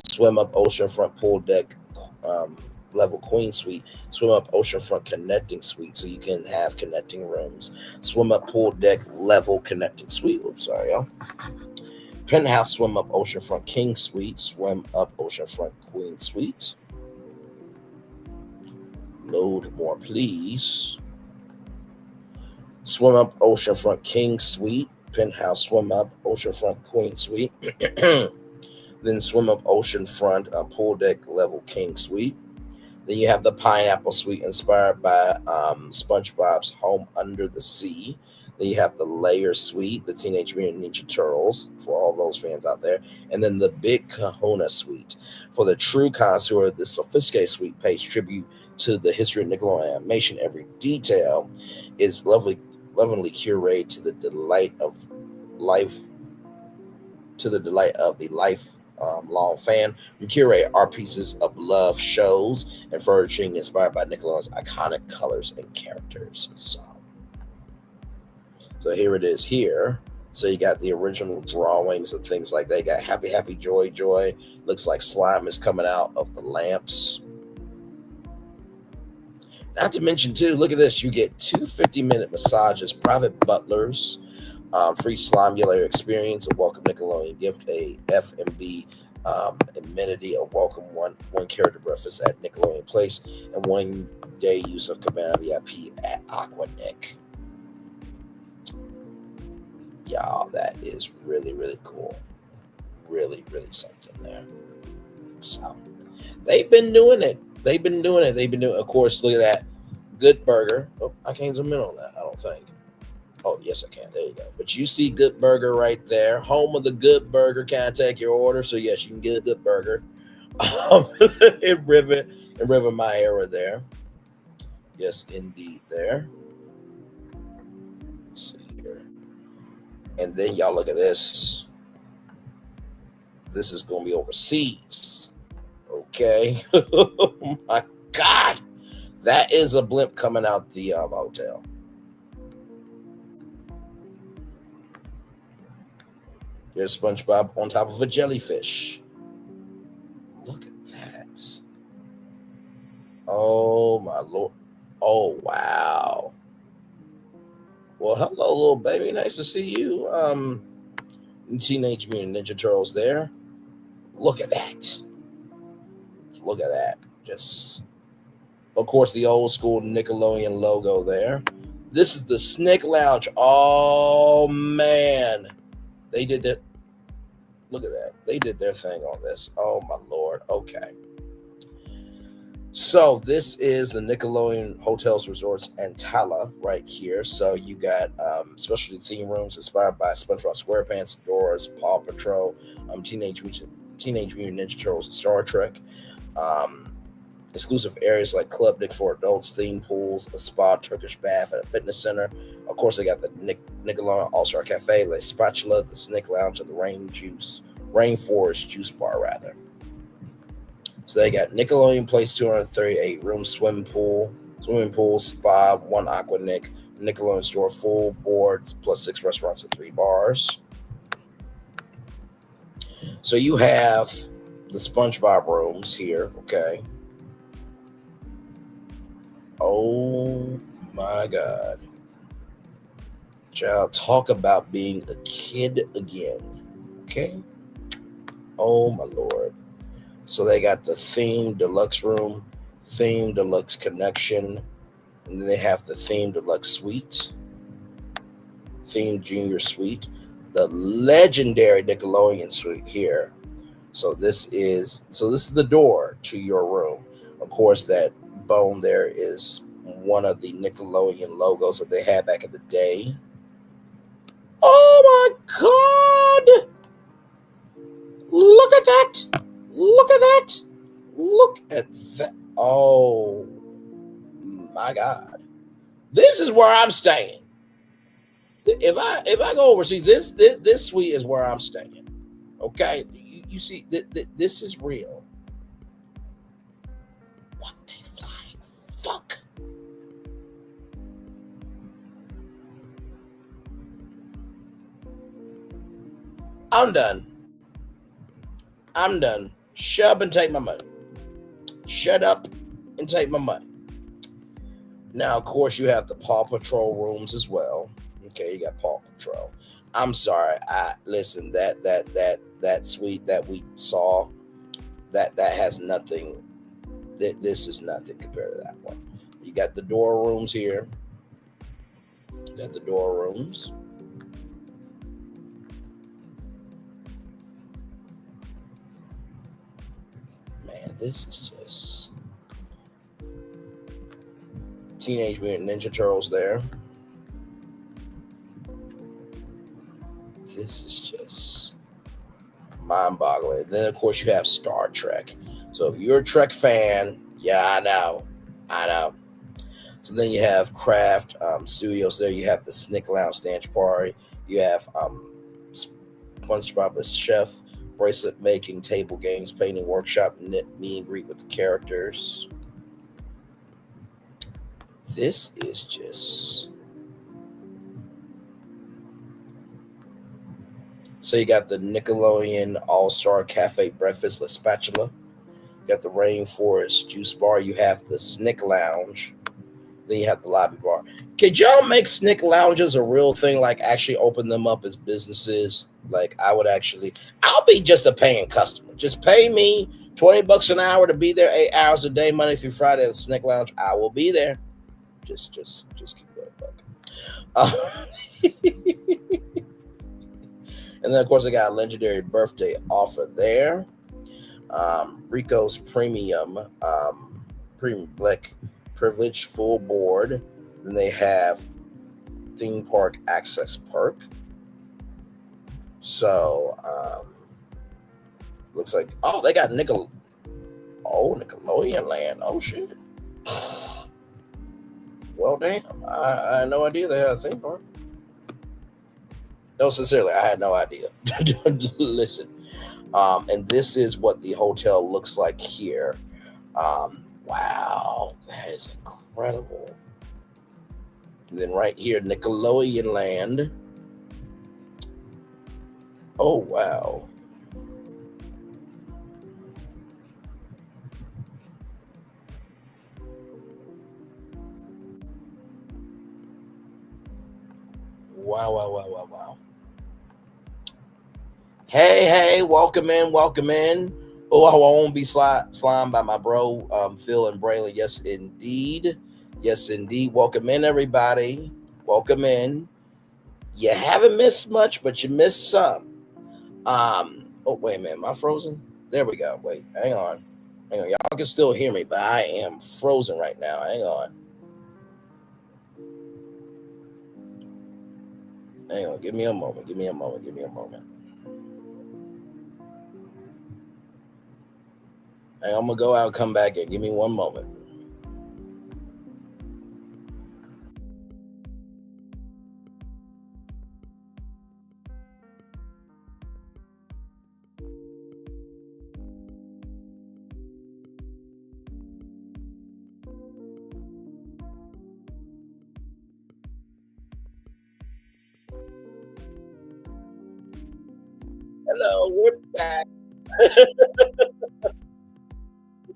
swim up oceanfront pool deck, level queen suite, swim up oceanfront connecting suite, so you can have connecting rooms, swim up pool deck level connecting suite. Oops, sorry, y'all. Penthouse swim up oceanfront king suite, swim up oceanfront queen suite. Load more, please. Swim up oceanfront king suite, penthouse swim up oceanfront queen suite. Then swim up oceanfront pool deck level king suite. Then you have the pineapple suite inspired by SpongeBob's Home Under the Sea. Then you have the layer suite, the Teenage Mutant Ninja Turtles, for all those fans out there. And then the Big Kahuna suite. For the true connoisseur, the sophisticated suite pays tribute to the history of Nickelodeon animation. Every detail is lovingly curated to the delight of the lifelong fan. We curate our pieces of love shows and furnishing inspired by Nickelodeon's iconic colors and characters. So here it is here. So you got the original drawings and things like that. You got Happy Happy Joy Joy. Looks like slime is coming out of the lamps. Not to mention, too, look at this. You get 2 50-minute massages, private butlers, free slime-layer experience, a welcome Nickelodeon gift, a F&B amenity, a welcome one character breakfast at Nickelodeon Place, and 1 day use of Cabana VIP at Aquanic. Y'all, that is really, really cool. Really, really something there. So, they've been doing it. Of course, look at that. Good Burger. Oh, I can't zoom in on that, I don't think. Oh, yes, I can. There you go. But you see Good Burger right there. Home of the Good Burger. Can I take your order? So, yes, you can get a Good Burger. In River My Era there. Yes, indeed there. Let's see here. And then y'all look at this. This is going to be overseas. Okay. Oh, my God. That is a blimp coming out the hotel. There's SpongeBob on top of a jellyfish. Look at that. Oh, my Lord. Oh, wow. Well, hello, little baby. Nice to see you. Teenage Mutant Ninja Turtles there. Look at that. Look at that. Just, of course, the old school Nickelodeon logo there. This is the Snick Lounge. Oh, man. They did that. Look at that. They did their thing on this. Oh, my Lord. Okay. So this is the Nickelodeon Hotels, Resorts, and Tala right here. So you got specialty theme rooms inspired by SpongeBob SquarePants, Dora's, Paw Patrol, Teenage Mutant Ninja Turtles, and Star Trek. Exclusive areas like Club Nick for adults, theme pools, a spa, Turkish bath, and a fitness center. Of course, they got the Nickelodeon All-Star Cafe, La Spatula, the Snick Lounge, and the Rainforest Juice Bar, rather. So they got Nickelodeon Place 238-room swimming pool, spa, 1 Aqua Nick, Nickelodeon store, full board, plus 6 restaurants and 3 bars. So you have the SpongeBob rooms here, okay? Oh my God. Child, talk about being a kid again, okay? Oh my Lord. So they got the theme deluxe room, theme deluxe connection, and then they have the theme deluxe suite, theme junior suite, the legendary Nickelodeon suite here. So this is the door to your room. Of course, that bone there is one of the Nickelodeon logos that they had back in the day. Oh my God! Look at that! Look at that! Look at that! Oh my God! This is where I'm staying. If I go overseas, this suite is where I'm staying. Okay, you see, this is real. What the flying fuck? I'm done. Shut up and take my money. Shut up and take my money. Now, of course, you have the Paw Patrol rooms as well. Okay, you got Paw Patrol. I'm sorry. Listen, that suite that we saw, that has nothing. This is nothing compared to that one. You got the door rooms here. You got the door rooms. Man, this is just Teenage Mutant Ninja Turtles there. This is just mind-boggling. Then, of course, you have Star Trek. So if you're a Trek fan, yeah, I know. So then you have Craft Studios there. You have the Snick Lounge Dance Party. You have SpongeBob as chef, bracelet making, table games, painting workshop, knit, meet and greet with the characters. This is just... So you got the Nickelodeon All-Star Cafe Breakfast, La Spatula. You got the Rainforest Juice Bar. You have the Snick Lounge. Then you have the Lobby Bar. Could y'all make Snick Lounges a real thing? Like actually open them up as businesses? Like I'll be just a paying customer. Just pay me $20 an hour to be there 8 hours a day, Monday through Friday at the Snick Lounge. I will be there. Just keep that buck. And then, of course, I got a legendary birthday offer there. Rico's Premium Black Privilege Full Board. Then they have Theme Park Access Perk. So, looks like, they got Nickelodeon Land. Oh, shit. Well, damn. I had no idea they had a theme park. No, sincerely, I had no idea. Listen, and this is what the hotel looks like here. Wow, that is incredible. And then right here, Nickelodeon Land. Oh, wow. Wow. Hey, welcome in. Oh, I won't be slimed by my bro, Phil and Braylon. Yes, indeed. Welcome in, everybody. Welcome in. You haven't missed much, but you missed some. Oh, wait a minute. Am I frozen? There we go. Wait, hang on. Y'all can still hear me, but I am frozen right now. Hang on. Give me a moment. And I'm gonna go out and come back in. Give me one moment. Hello, we're back.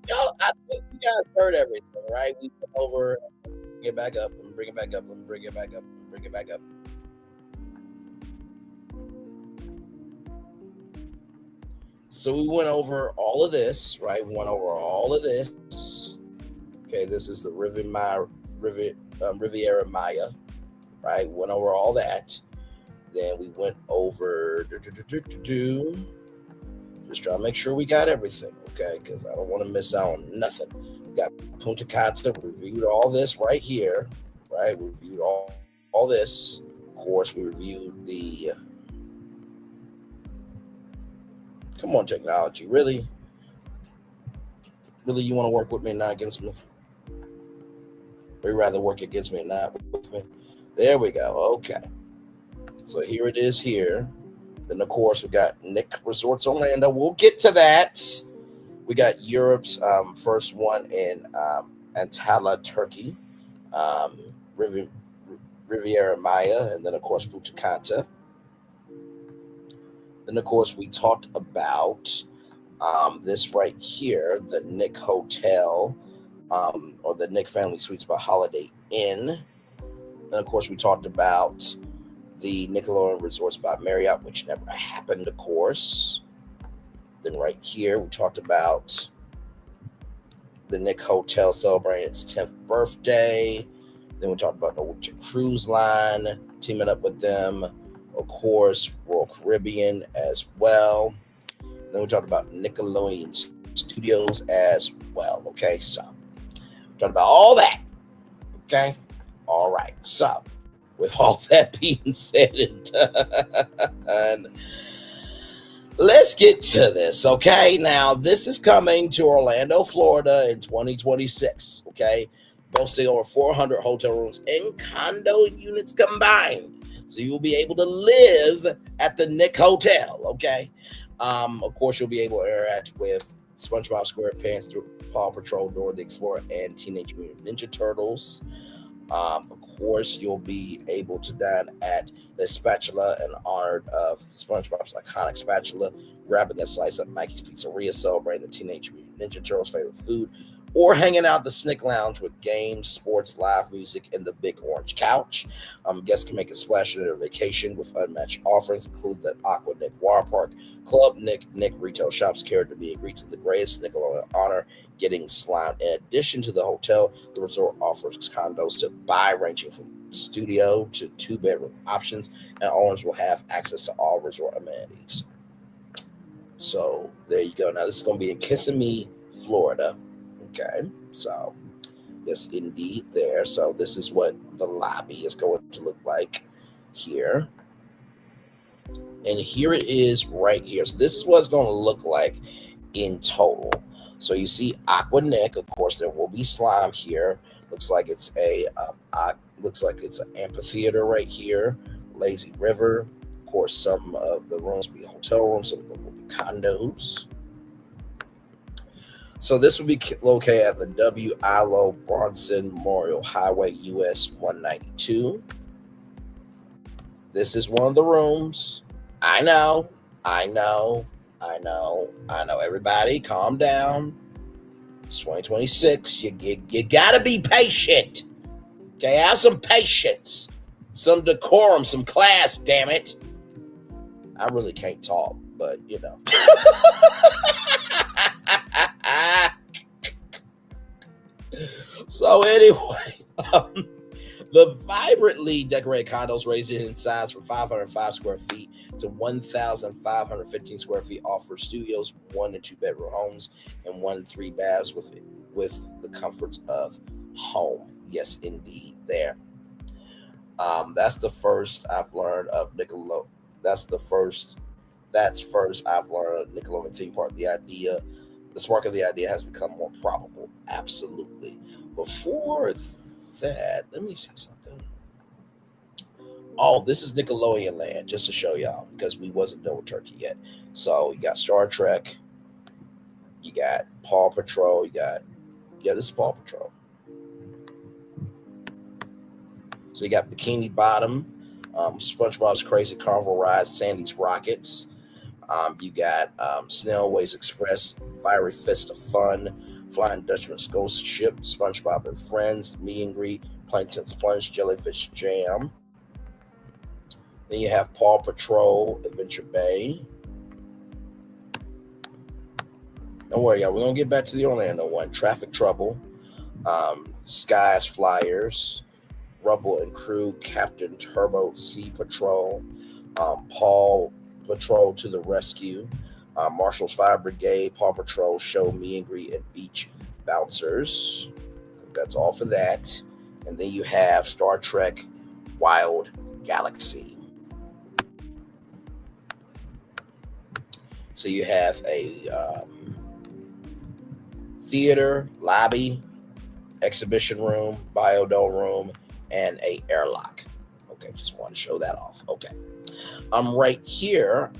Y'all, I think you guys heard everything, right? We went over, bring it back up, and bring it back up, and bring it back up, and bring it back up. So we went over all of this, right? We went over all of this. Okay, this is the Riviera Maya, right? Went over all that. Then we went over just trying to make sure we got everything, okay? Because I don't want to miss out on nothing. We got Punta Cana, reviewed all this right here, right? We reviewed all this. Of course, we reviewed the... Come on, technology. Really? Really, you want to work with me and not against me? Or you rather work against me and not with me? There we go. Okay. So here it is here. Then, of course, we got Nick Resorts Orlando. We'll get to that. We got Europe's first one in Antalya, Turkey. Riviera Maya. And then, of course, Punta Cana. Then, of course, we talked about this right here, the Nick Hotel, or the Nick Family Suites by Holiday Inn. And, of course, we talked about the Nickelodeon Resorts by Marriott, which never happened, of course. Then right here, we talked about the Nick Hotel celebrating its 10th birthday. Then we talked about Norwegian Cruise Line, teaming up with them. Of course, Royal Caribbean as well. Then we talked about Nickelodeon Studios as well. Okay, so we talked about all that. Okay, all right. So with all that being said and done, let's get to this. Okay, now this is coming to Orlando, Florida in 2026. Okay, boasting over 400 hotel rooms and condo units combined. So you'll be able to live at the Nick Hotel, okay? Of course, you'll be able to interact with SpongeBob SquarePants, Paw Patrol, Dora the Explorer, and Teenage Mutant Ninja Turtles. Of course, you'll be able to dine at the Spatula in honor of SpongeBob's iconic spatula, grabbing a slice of Mikey's Pizzeria, celebrating the Teenage Mutant Ninja Turtles' favorite food, or hanging out the Snick Lounge with games, sports, live music, and the Big Orange Couch. Guests can make a splash in their vacation with unmatched offerings, including the Aqua Nick Water Park, Club Nick Retail Shops, carried to be agreed to the greatest Nickelodeon honor, getting slime. In addition to the hotel, the resort offers condos to buy, ranging from studio to 2-bedroom options, and owners will have access to all resort amenities. So there you go. Now this is going to be in Kissimmee, Florida. Okay, so yes, indeed, there. So this is what the lobby is going to look like here. And here it is right here. So this is what it's going to look like in total. So you see Aqua Nick. Of course, there will be slime here. Looks like it's an amphitheater right here. Lazy River. Of course, some of the rooms will be hotel rooms. Some of them will be condos. So this will be located at the W. Ilo Bronson Memorial Highway, US 192. This is one of the rooms. I know. Everybody, calm down. It's 2026. You gotta be patient. Okay, have some patience, some decorum, some class. Damn it! I really can't talk, but you know. So anyway, the vibrantly decorated condos range in size from 505 square feet to 1,515 square feet offer studios, 1 and 2 bedroom homes, and 1 and 3 baths with the comforts of home. Yes, indeed. There. That's the first I've learned of Nickelodeon. That's first I've learned of Nickelodeon theme park. The idea, the spark of the idea has become more probable. Absolutely. Before that, let me see something. Oh, this is Nickelodeon land, just to show y'all, because we wasn't done with Turkey yet. So you got Star Trek, you got Paw Patrol, this is Paw Patrol. So you got Bikini Bottom, SpongeBob's Crazy Carnival Ride, Sandy's Rockets. You got Snailways Express, Fiery Fist of Fun, Flying Dutchman's Ghost Ship, SpongeBob and Friends, Meet and Greet, Plankton's Plunge, Jellyfish Jam. Then you have Paw Patrol, Adventure Bay. Don't worry, y'all. We're going to get back to the Orlando one. Traffic Trouble, Skies Flyers, Rubble and Crew, Captain Turbo, Sea Patrol, Paw Patrol to the Rescue, Marshall's Fire Brigade, Paw Patrol Show, Meet and Greet, and Beach Bouncers. That's all for that. And then you have Star Trek Wild Galaxy. So you have a theater, lobby, exhibition room, biodome room, and a airlock. Okay, just want to show that off. Okay. Right here,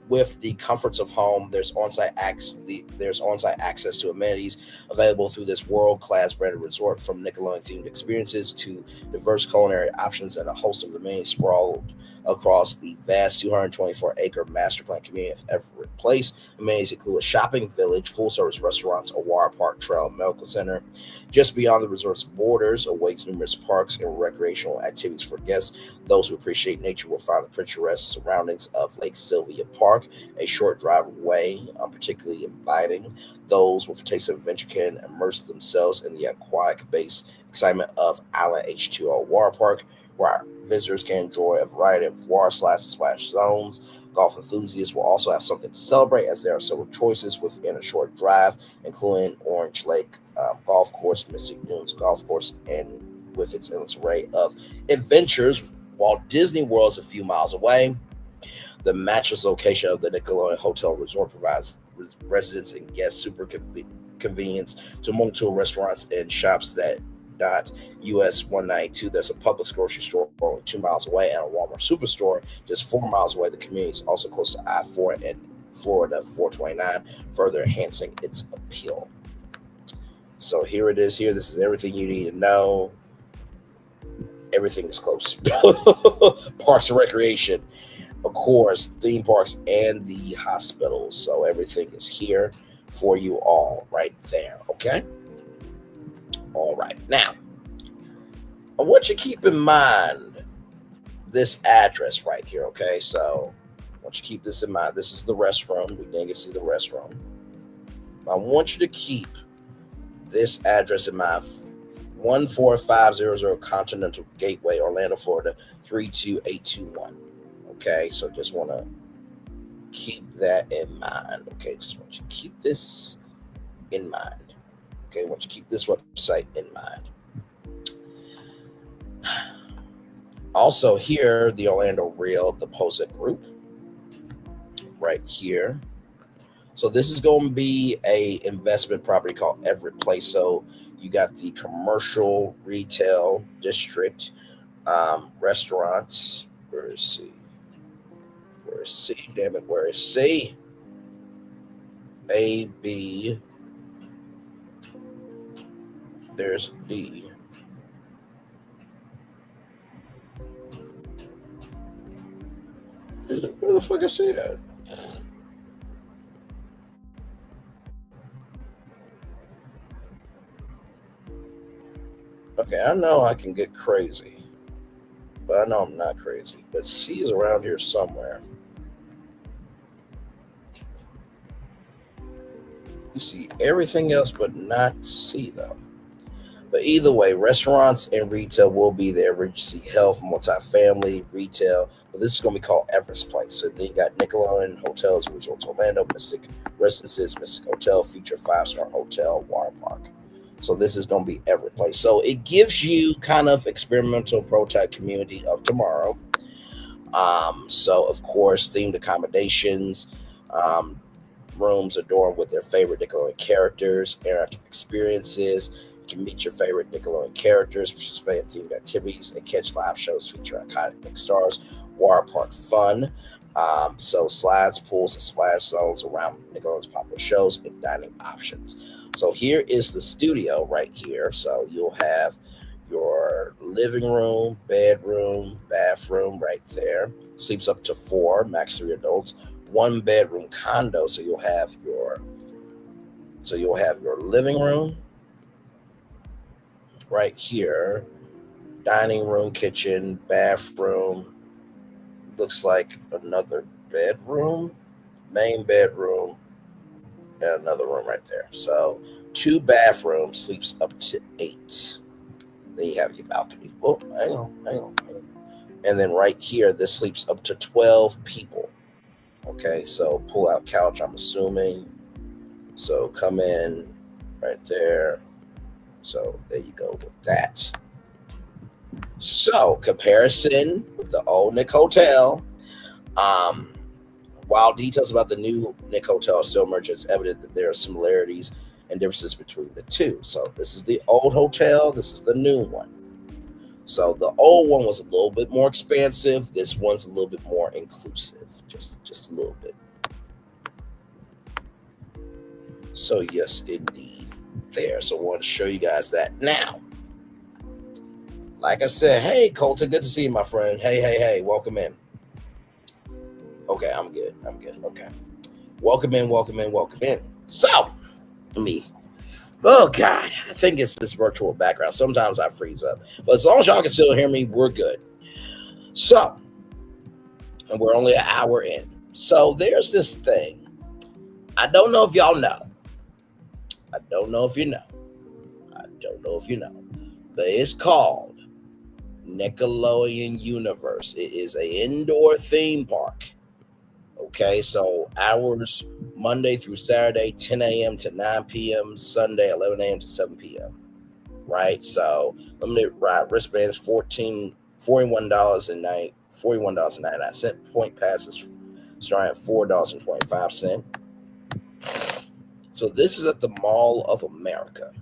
with the comforts of home, there's on-site access to amenities available through this world-class branded resort, from Nickelodeon-themed experiences to diverse culinary options, and a host of amenities sprawled across the vast 224-acre master plan community of Everett Place. Amenities include a shopping village, full-service restaurants, a water park, trail, medical center. Just beyond the resort's borders awaits numerous parks and recreational activities for guests. Those who appreciate nature will find the picturesque surroundings of Lake Sylvia Park a short drive away, particularly inviting. Those with a taste of adventure can immerse themselves in the aquatic-based excitement of Island H2O Water Park, where visitors can enjoy a variety of water slides and splash zones. Golf enthusiasts will also have something to celebrate, as there are several choices within a short drive, including Orange Lake Golf Course, Mystic Dunes Golf Course, and with its endless array of adventures. While Disney World is a few miles away, the matchless location of the Nickelodeon Hotel Resort provides residents and guests super convenience to multiple restaurants and shops that US 192. There's a Publix grocery store only 2 miles away, and a Walmart superstore just 4 miles away. The community is also close to I-4 and Florida 429, further enhancing its appeal. So here it is. This is everything you need to know. Everything is close. Parks and recreation, of course, theme parks, and the hospitals. So everything is here for you all right there. Okay. All right. Now, I want you to keep in mind this address right here. Okay. So I want you to keep this in mind. This is the restroom. We didn't get to see the restroom. I want you to keep this address in mind. 14500 Continental Gateway, Orlando, Florida, 32821. Okay. So just want to keep that in mind. Okay. Just want you to keep this in mind. Okay, I want you to keep this website in mind. Also here, the Orlando Real, the Posit Group, right here. So this is going to be a investment property called Everett Place. So you got the commercial retail district, restaurants. Where is C? Where is C? Damn it, where is C? A, B. There's D. Where the fuck is he at? Okay, I know I can get crazy, but I know I'm not crazy. But C is around here somewhere. You see everything else, but not C though. But either way, restaurants and retail will be there. Regency Health, multifamily, retail. But this is going to be called Everett's Place. So then you got Nickelodeon Hotels, Resorts Orlando, Mystic Residences, Mystic Hotel, Future 5-star Hotel, Water Park. So this is going to be Everett Place. So it gives you kind of experimental prototype community of tomorrow. So of course, themed accommodations, rooms adorned with their favorite Nickelodeon characters, interactive experiences. You can meet your favorite Nickelodeon characters, participate in themed activities, and catch live shows featuring iconic stars. Water park fun. So slides, pools, and splash zones around Nickelodeon's popular shows and dining options. So here is the studio right here. So you'll have your living room, bedroom, bathroom right there. Sleeps up to 4, max 3 adults. 1 bedroom condo. So you'll have your living room right here, dining room, kitchen, bathroom. Looks like another bedroom, main bedroom, and another room right there. So 2 bathrooms, sleeps up to 8. Then you have your balcony. Oh, hang on. And then right here, this sleeps up to 12 people. Okay, so pull out couch, I'm assuming. So come in right there. So there you go with that. So comparison with the old Nick Hotel. While details about the new Nick Hotel are still emerging, it's evident that there are similarities and differences between the two. So this is the old hotel. This is the new one. So the old one was a little bit more expansive. This one's a little bit more inclusive, just a little bit. So yes, indeed, there. So I want to show you guys that now. Like I said, hey Colton, good to see you, my friend. Hey, welcome in. Okay, I'm good. Okay, welcome in. So oh God, I think it's this virtual background. Sometimes I freeze up, but as long as y'all can still hear me, we're good. So, and we're only an hour in. So there's this thing. I don't know if y'all know. I don't know if you know, but it's called Nickelodeon Universe. It is an indoor theme park. Okay, so hours Monday through Saturday, 10 a.m. to 9 p.m., Sunday, 11 a.m. to 7 p.m. Right? So limited ride wristbands, $41.99. Point passes starting at $4.25. So this is at the Mall of America.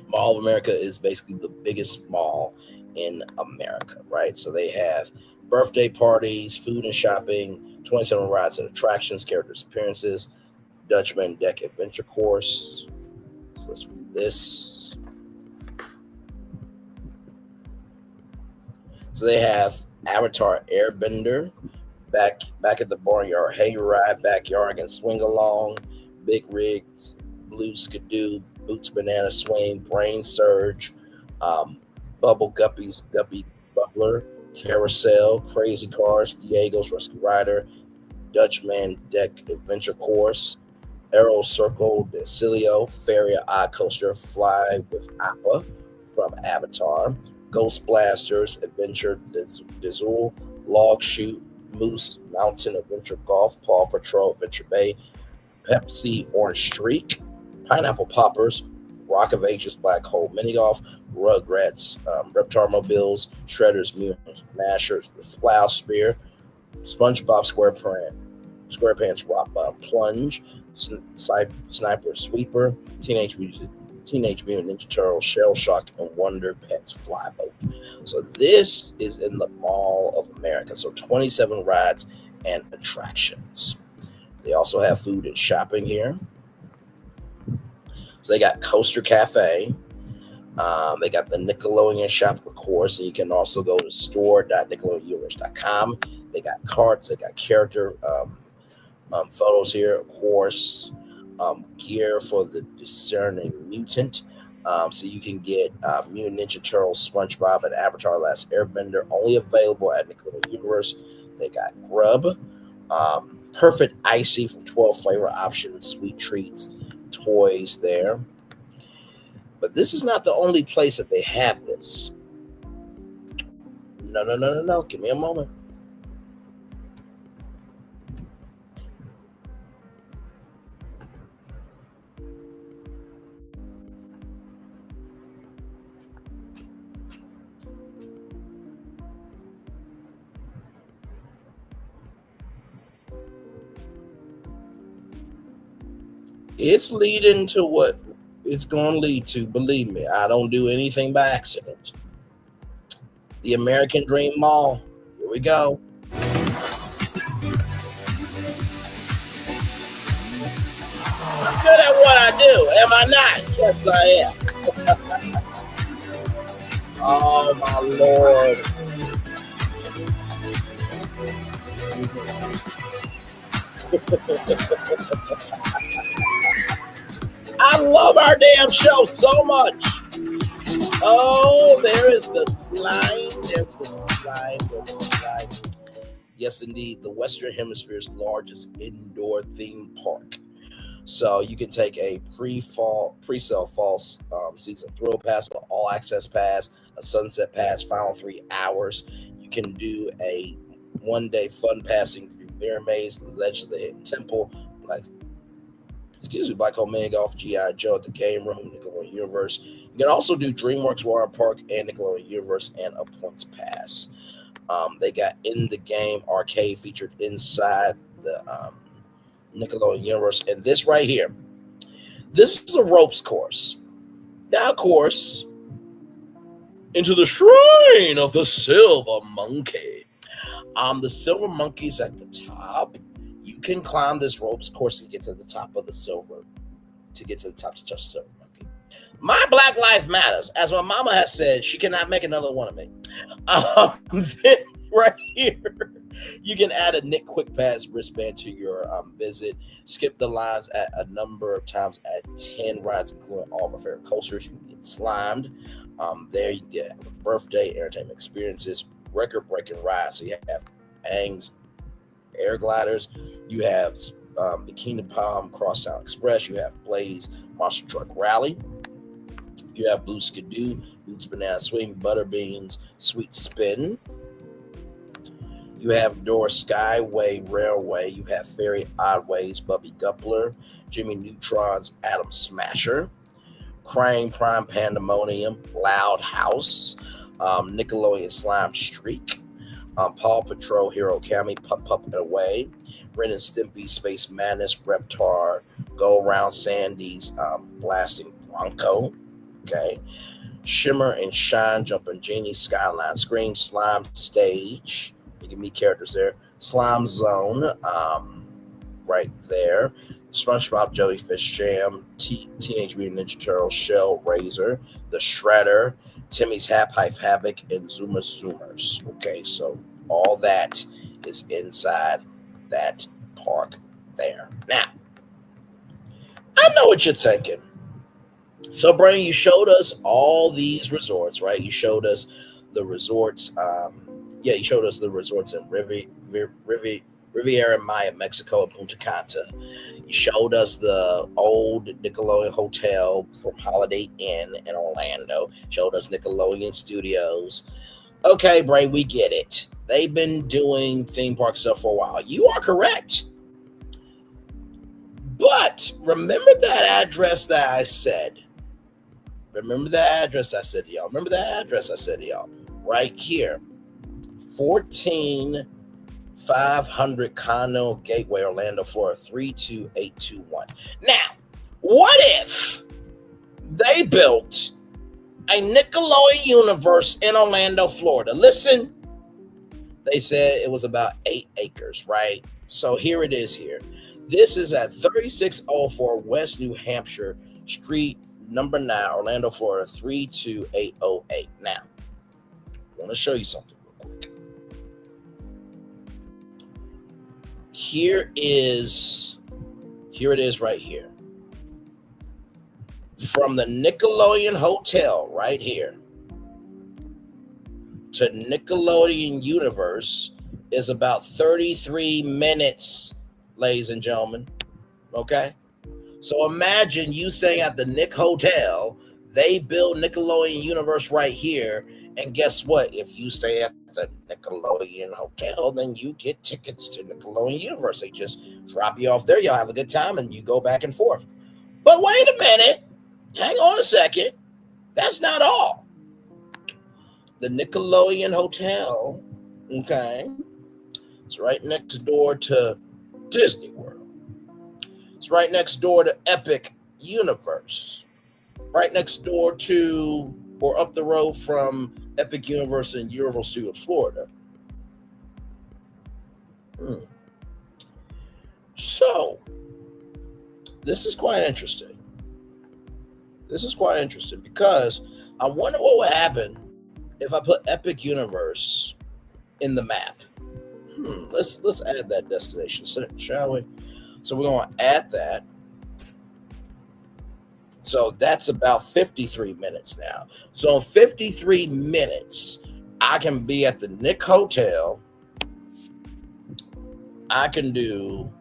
Mall of America is basically the biggest mall in America, right? So they have birthday parties, food and shopping, 27 rides and attractions, characters, appearances, Dutchman Deck Adventure Course. So let's read this. So they have Avatar Airbender, back at the Barnyard Hayride, Backyard and Swing Along, Big Rigs, Blue Skidoo, Boots Banana Swing, Brain Surge, Bubble Guppies, Guppy Bubbler, Carousel, Crazy Cars, Diego's Rescue Rider, Dutchman Deck Adventure Course, Arrow Circle, Desilio, Ferry Eye Coaster, Fly with Appa from Avatar, Ghost Blasters, Adventure Dizul, Log Shoot, Moose Mountain Adventure Golf, Paw Patrol Adventure Bay, Pepsi Orange Streak, Pineapple Poppers, Rock of Ages Black Hole Mini Golf, Rugrats, Reptar Mobiles, Shredders, Mutants, Mashers, The Splow Spear, SpongeBob SquarePants Rock Plunge, Sniper Sweeper, Teenage Mutant Ninja Turtles, Shell Shock, and Wonder Pets Flyboat. So this is in the Mall of America. So 27 rides and attractions. They also have food and shopping here. So they got Coaster Cafe. They got the Nickelodeon Shop, of course, and you can also go to store.nickelodeonuniverse.com. They got carts, they got character photos here, of course, gear for the discerning mutant. So you can get Mutant Ninja Turtles, SpongeBob, and Avatar Last Airbender, only available at Nickelodeon Universe. They got grub, perfect icy from 12 flavor options, sweet treats, toys there. But this is not the only place that they have this. No. Give me a moment. It's leading to what it's going to lead to. Believe me, I don't do anything by accident. The American Dream Mall. Here we go. I'm good at what I do, am I not? Yes, I am. Oh, my Lord. I love our damn show so much. Oh, there is the slime. There's the slime. There's the slime. Yes, indeed. The Western Hemisphere's largest indoor theme park. So you can take a pre-sale fall season thrill pass, an all-access pass, a sunset pass, final 3 hours. You can do a one-day fun passing through Mirror Maze, the Legends of the Hidden Temple, Black Hole Mini Golf, G.I. Joe at the Game Room, Nickelodeon Universe. You can also do DreamWorks Water Park and Nickelodeon Universe and a points pass. They got In the Game arcade featured inside the Nickelodeon Universe. And this right here, this is a ropes course. Now, of course, into the shrine of the Silver Monkey. The Silver Monkey's at the top. You can climb this ropes course to get to the top of the silver, to get to the top to touch the Silver Monkey. My Black Life Matters. As my mama has said, she cannot make another one of me. Then right here, you can add a Nick Quick Pass wristband to your visit. Skip the lines at a number of times at 10 rides, including all of our favorite coasters. You can get slimed. There you can get birthday entertainment experiences, record-breaking rides. So you have Aang's air gliders. You have Bikini Palm Crosstown Express. You have Blaze Monster Truck Rally. You have Blue Skidoo, Boots Banana Swing, Butterbeans Sweet Spin. You have Door Skyway Railway. You have Fairy Oddways, Bubby Guppler, Jimmy Neutron's Atom Smasher, Crane Prime Pandemonium, Loud House, Nickelodeon Slime Streak, Paw Patrol Hero Academy, Pup Pup and Away, Ren and Stimpy Space Madness, Reptar, Go Around Sandy's Blasting Bronco, okay, Shimmer and Shine, Jumpin' Genie, Skyline Scream, Slime Stage. You can meet characters there. Slime Zone, right there. SpongeBob Jellyfish Jam, Teenage Mutant Ninja Turtles, Shell Razor, The Shredder, Timmy's Hap Hife Havoc, and Zoomers. Okay, so all that is inside that park there. Now, I know what you're thinking. So, Brian, you showed us all these resorts, right? You showed us the resorts. You showed us the resorts in Riviera Maya, Mexico, and Punta Cana. You showed us the old Nickelodeon Hotel from Holiday Inn in Orlando. Showed us Nickelodeon Studios. Okay, Bray, we get it. They've been doing theme park stuff for a while. You are correct. But remember that address that I said. Remember that address I said to y'all. Right here. 14500 Cano Gateway, Orlando, Florida, 32821. Now, what if they built a Nickelodeon universe in Orlando, Florida? Listen, they said it was about 8 acres, right? So here it is here. This is at 3604 West New Hampshire Street, number 9, Orlando, Florida, 32808. Now, I want to show you something real quick. Here it is right here. From the Nickelodeon Hotel right here to Nickelodeon Universe is about 33 minutes, ladies and gentlemen. Okay? So imagine you staying at the Nick Hotel. They build Nickelodeon Universe right here. And guess what? If you stay at the Nickelodeon Hotel, then you get tickets to Nickelodeon Universe. They just drop you off there. Y'all have a good time and you go back and forth. But wait a minute. Hang on a second. That's not all. The Nickelodeon Hotel, okay, it's right next door to Disney World. It's right next door to Epic Universe. Right next door to, or up the road from Epic Universe in Universal Studios, Florida. So, this is quite interesting. This is quite interesting because I wonder what would happen if I put Epic Universe in the map. Let's add that destination, shall we? So we're going to add that. So that's about 53 minutes now. So in 53 minutes, I can be at the Nick Hotel. I can do,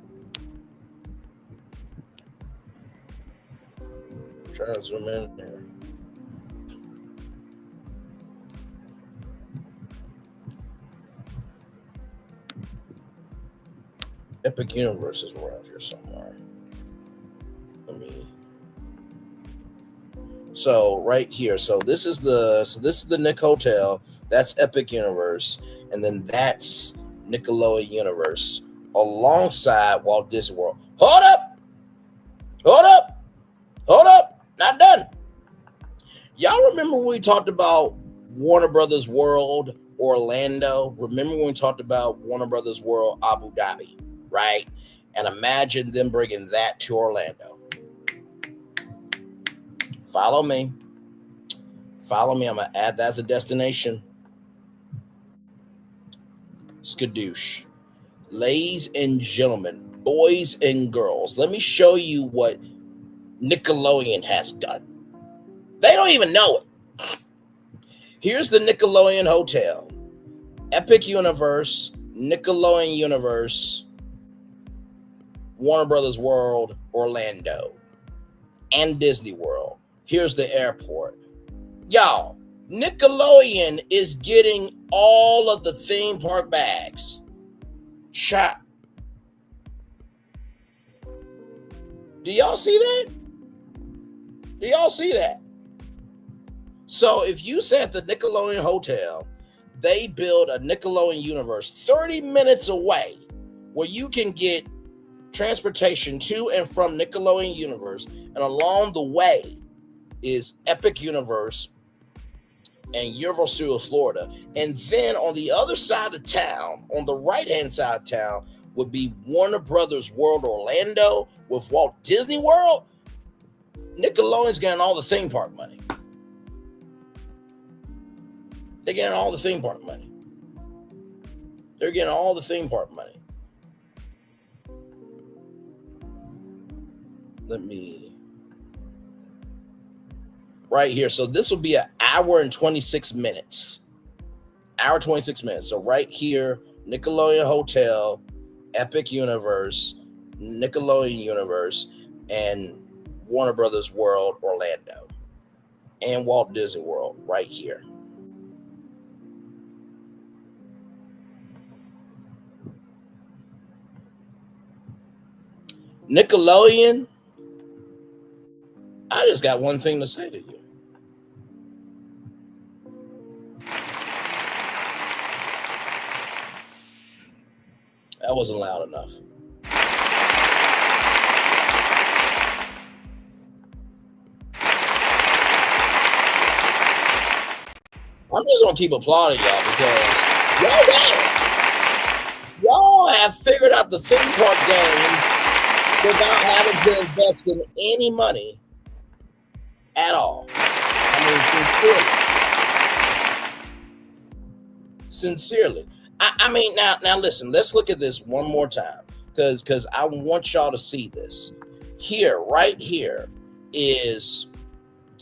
try to zoom in here. Epic Universe is around here somewhere. So right here. So this is the Nick Hotel. That's Epic Universe, and then that's Nickelodeon Universe alongside Walt Disney World. Hold up, not done. Y'all remember when we talked about Warner Brothers World Orlando? Remember when we talked about Warner Brothers World Abu Dhabi, right? And imagine them bringing that to Orlando. Follow me. I'm going to add that as a destination. Skadoosh. Ladies and gentlemen, boys and girls, let me show you what Nickelodeon has done. They don't even know it. Here's the Nickelodeon Hotel. Epic Universe, Nickelodeon Universe, Warner Brothers World, Orlando, and Disney World. Here's the airport. Y'all, Nickelodeon is getting all of the theme park bags. Shot. Do y'all see that? So if you say at the Nickelodeon Hotel, they build a Nickelodeon Universe 30 minutes away where you can get transportation to and from Nickelodeon Universe, and along the way is Epic Universe and Universal Studios Florida. And then on the other side of town, on the right-hand side of town, would be Warner Brothers World Orlando with Walt Disney World. Nickelodeon's getting all the theme park money. They're getting all the theme park money. Let me... Right here. So this will be an hour and 26 minutes. So right here, Nickelodeon Hotel, Epic Universe, Nickelodeon Universe, and Warner Brothers World Orlando, and Walt Disney World right here. Nickelodeon, I just got one thing to say to you. That wasn't loud enough. I'm just gonna keep applauding y'all because y'all have figured out the theme park game without having to invest in any money at all. I mean, sincerely. I mean, now listen, let's look at this one more time because I want y'all to see this. Right here is,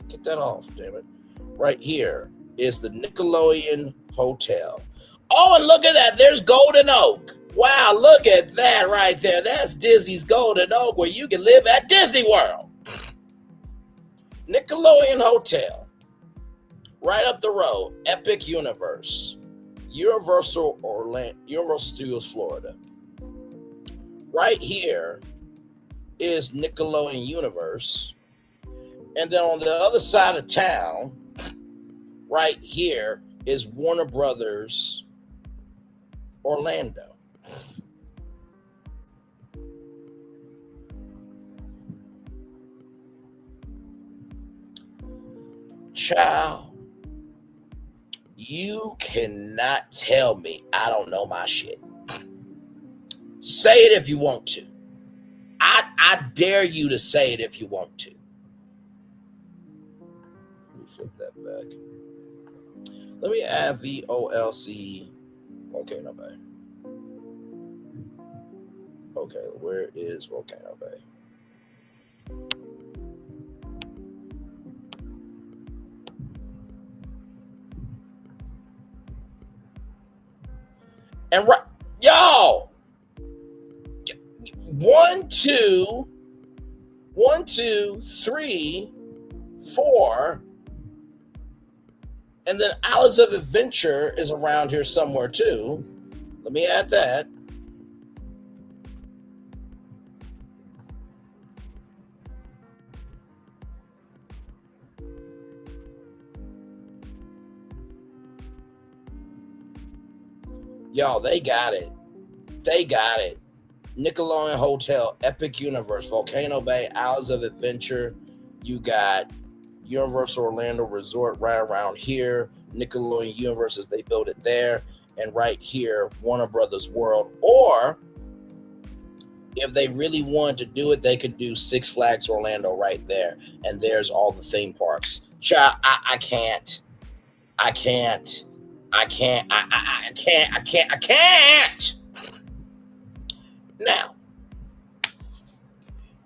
get that off, damn it. Right here is the Nickelodeon Hotel. Oh, and look at that. There's Golden Oak. Wow, look at that right there. That's Disney's Golden Oak where you can live at Disney World. Nickelodeon Hotel. Right up the road, Epic Universe. Universal Studios Florida. Right here is Nickelodeon Universe. And then on the other side of town, right here is Warner Brothers Orlando. Child, you cannot tell me I don't know my shit. Say it if you want to. I dare you to say it if you want to. Let me flip that back. Let me add VOLC. Volcano Bay. Okay, where is Volcano Bay? And right, y'all, 1, 2, 3, 4, and then Islands of Adventure is around here somewhere too. Let me add that. Y'all, they got it. They got it. Nickelodeon Hotel, Epic Universe, Volcano Bay, Islands of Adventure. You got Universal Orlando Resort right around here. Nickelodeon Universes, they built it there. And right here, Warner Brothers World. Or if they really wanted to do it, they could do Six Flags Orlando right there. And there's all the theme parks. Child, I can't. Now,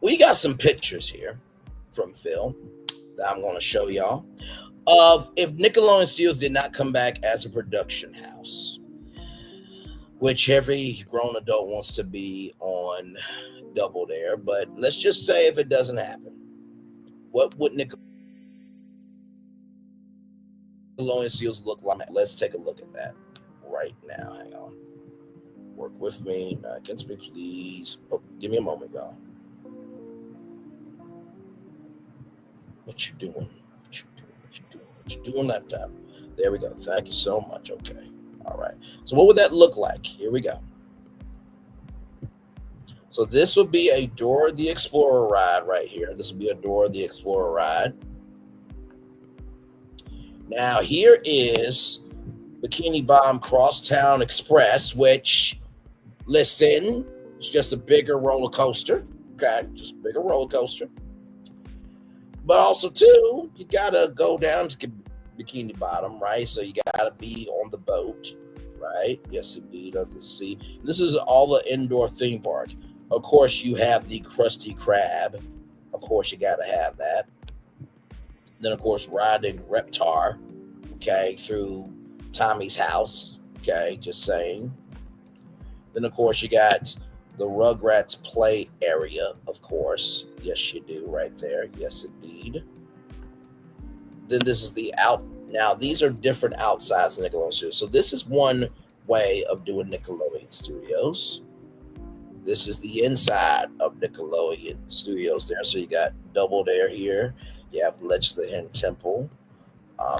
we got some pictures here from Phil that I'm going to show y'all of if Nickelodeon Studios did not come back as a production house, which every grown adult wants to be on Double Dare. But let's just say if it doesn't happen, what would Nickelodeon Studios look like? Let's take a look at that right now. Hang on. Work with me. Not against me, please. Oh, give me a moment, y'all. What you doing? What you doing, laptop? There we go. Thank you so much. Okay. All right. So what would that look like? Here we go. So this would be a Dora the Explorer ride right here. This would be a Dora the Explorer ride. Now here is Bikini Bottom Crosstown Express, which, listen, it's just a bigger roller coaster. Okay, just a bigger roller coaster. But also, too, you got to go down to Bikini Bottom, right? So you got to be on the boat, right? Yes, indeed, of the sea. This is all the indoor theme park. Of course, you have the Krusty Krab. Of course, you got to have that. Then, of course, riding Reptar, okay, through Tommy's house, okay, just saying. Then, of course, you got the Rugrats play area, of course. Yes, you do, right there. Yes, indeed. Then this is the out. Now, these are different outsides of Nickelodeon Studios. So this is one way of doing Nickelodeon Studios. This is the inside of Nickelodeon Studios there. So you got Double Dare here. You have Legends of the Hidden Temple.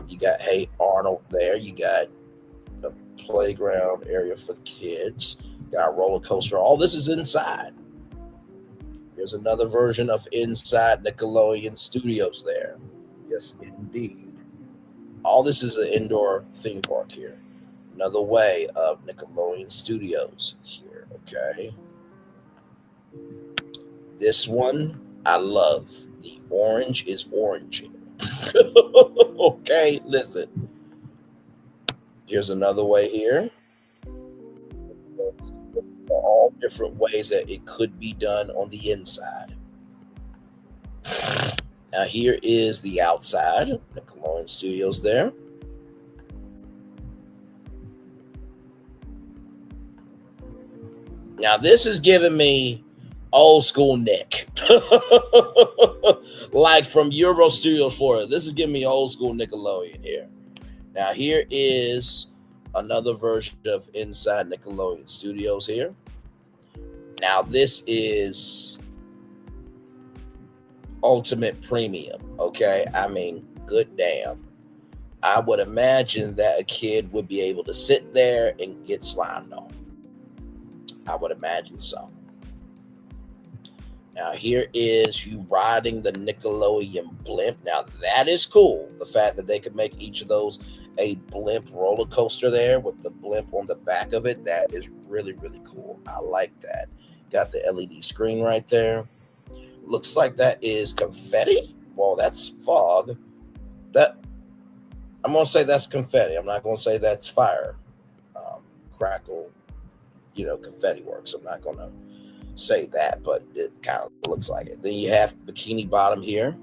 You got Hey Arnold there. You got a playground area for the kids. You got a roller coaster. All this is inside. Here's another version of inside Nickelodeon Studios there. Yes, indeed. All this is an indoor theme park here. Another way of Nickelodeon Studios here, okay? This one, I love. The orange is oranging. Okay, listen. Here's another way here. All different ways that it could be done on the inside. Now here is the outside, Nickelodeon Studios there. Now this is giving me old school Nick. Like from Euro Studios Florida. This is giving me old school Nickelodeon here. Now here is another version of inside Nickelodeon Studios here. Now this is Ultimate Premium, okay? I mean, good damn. I would imagine that a kid would be able to sit there and get slimed on. I would imagine so. Now here is you riding the Nickelodeon blimp. Now that is cool. The fact that they could make each of those a blimp roller coaster there with the blimp on the back of it, that is really, really cool. I like that. Got the LED screen right there. Looks like that is confetti. Well, that's fog. That I'm gonna say that's confetti. I'm not gonna say that's fire, crackle, confetti works. I'm not gonna say that, but it kind of looks like it. Then you have Bikini Bottom here.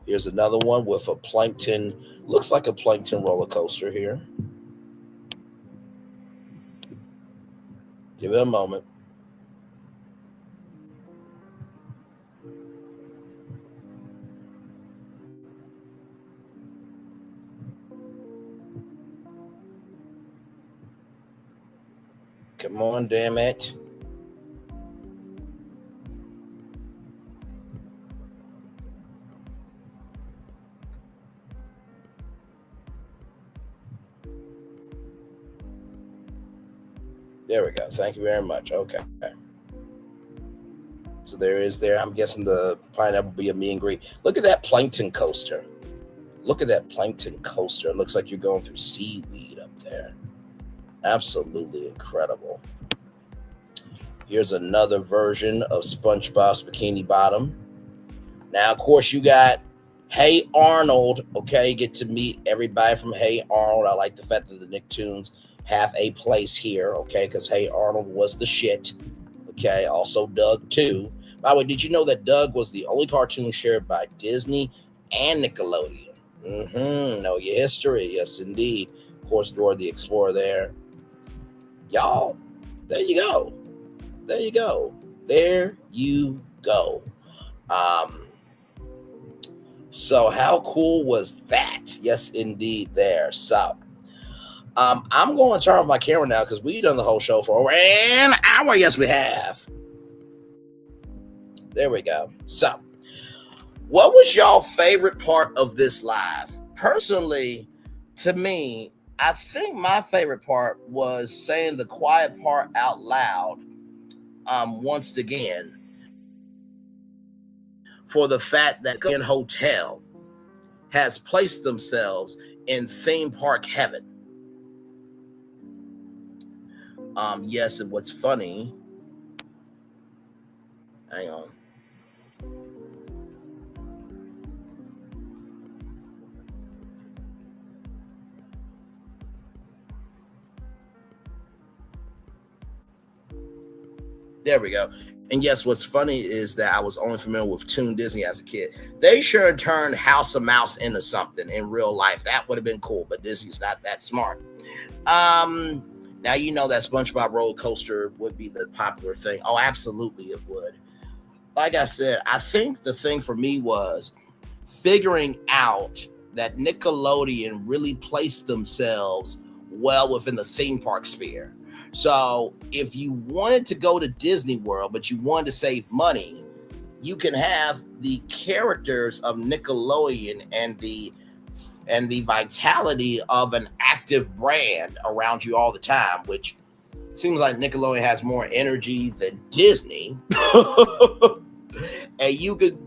Here's another one with a plankton. Looks like a plankton roller coaster here. Give it a moment. Come on, damn it. There we go. Thank you very much. Okay. So there. I'm guessing the pineapple will be a meet and greet. Look at that plankton coaster. Look at that plankton coaster. It looks like you're going through seaweed up there. Absolutely incredible. Here's another version of SpongeBob's Bikini Bottom. Now, of course, you got Hey Arnold. Okay, you get to meet everybody from Hey Arnold. I like the fact that the Nicktoons have a place here, okay, because Hey Arnold was the shit. Okay, also Doug, too. By the way, did you know that Doug was the only cartoon shared by Disney and Nickelodeon? Know your history. Yes, indeed. Of course, Dora the Explorer there. Y'all, there you go. There you go. There you go. So how cool was that? Yes, indeed there. So I'm going to turn off my camera now because we've done the whole show for over an hour. Yes, we have. There we go. So what was y'all favorite part of this live? Personally, to me, I think my favorite part was saying the quiet part out loud once again for the fact that Nickelodeon Hotel has placed themselves in theme park heaven. Yes, and what's funny, hang on. There we go. And yes, what's funny is that I was only familiar with Toon Disney as a kid. They sure turned House of Mouse into something in real life. That would have been cool, but Disney's not that smart. Now you know that SpongeBob roller coaster would be the popular thing. Oh, absolutely it would. Like I said, I think the thing for me was figuring out that Nickelodeon really placed themselves well within the theme park sphere. So if you wanted to go to Disney World, but you wanted to save money, you can have the characters of Nickelodeon and the vitality of an active brand around you all the time, which seems like Nickelodeon has more energy than Disney. And you could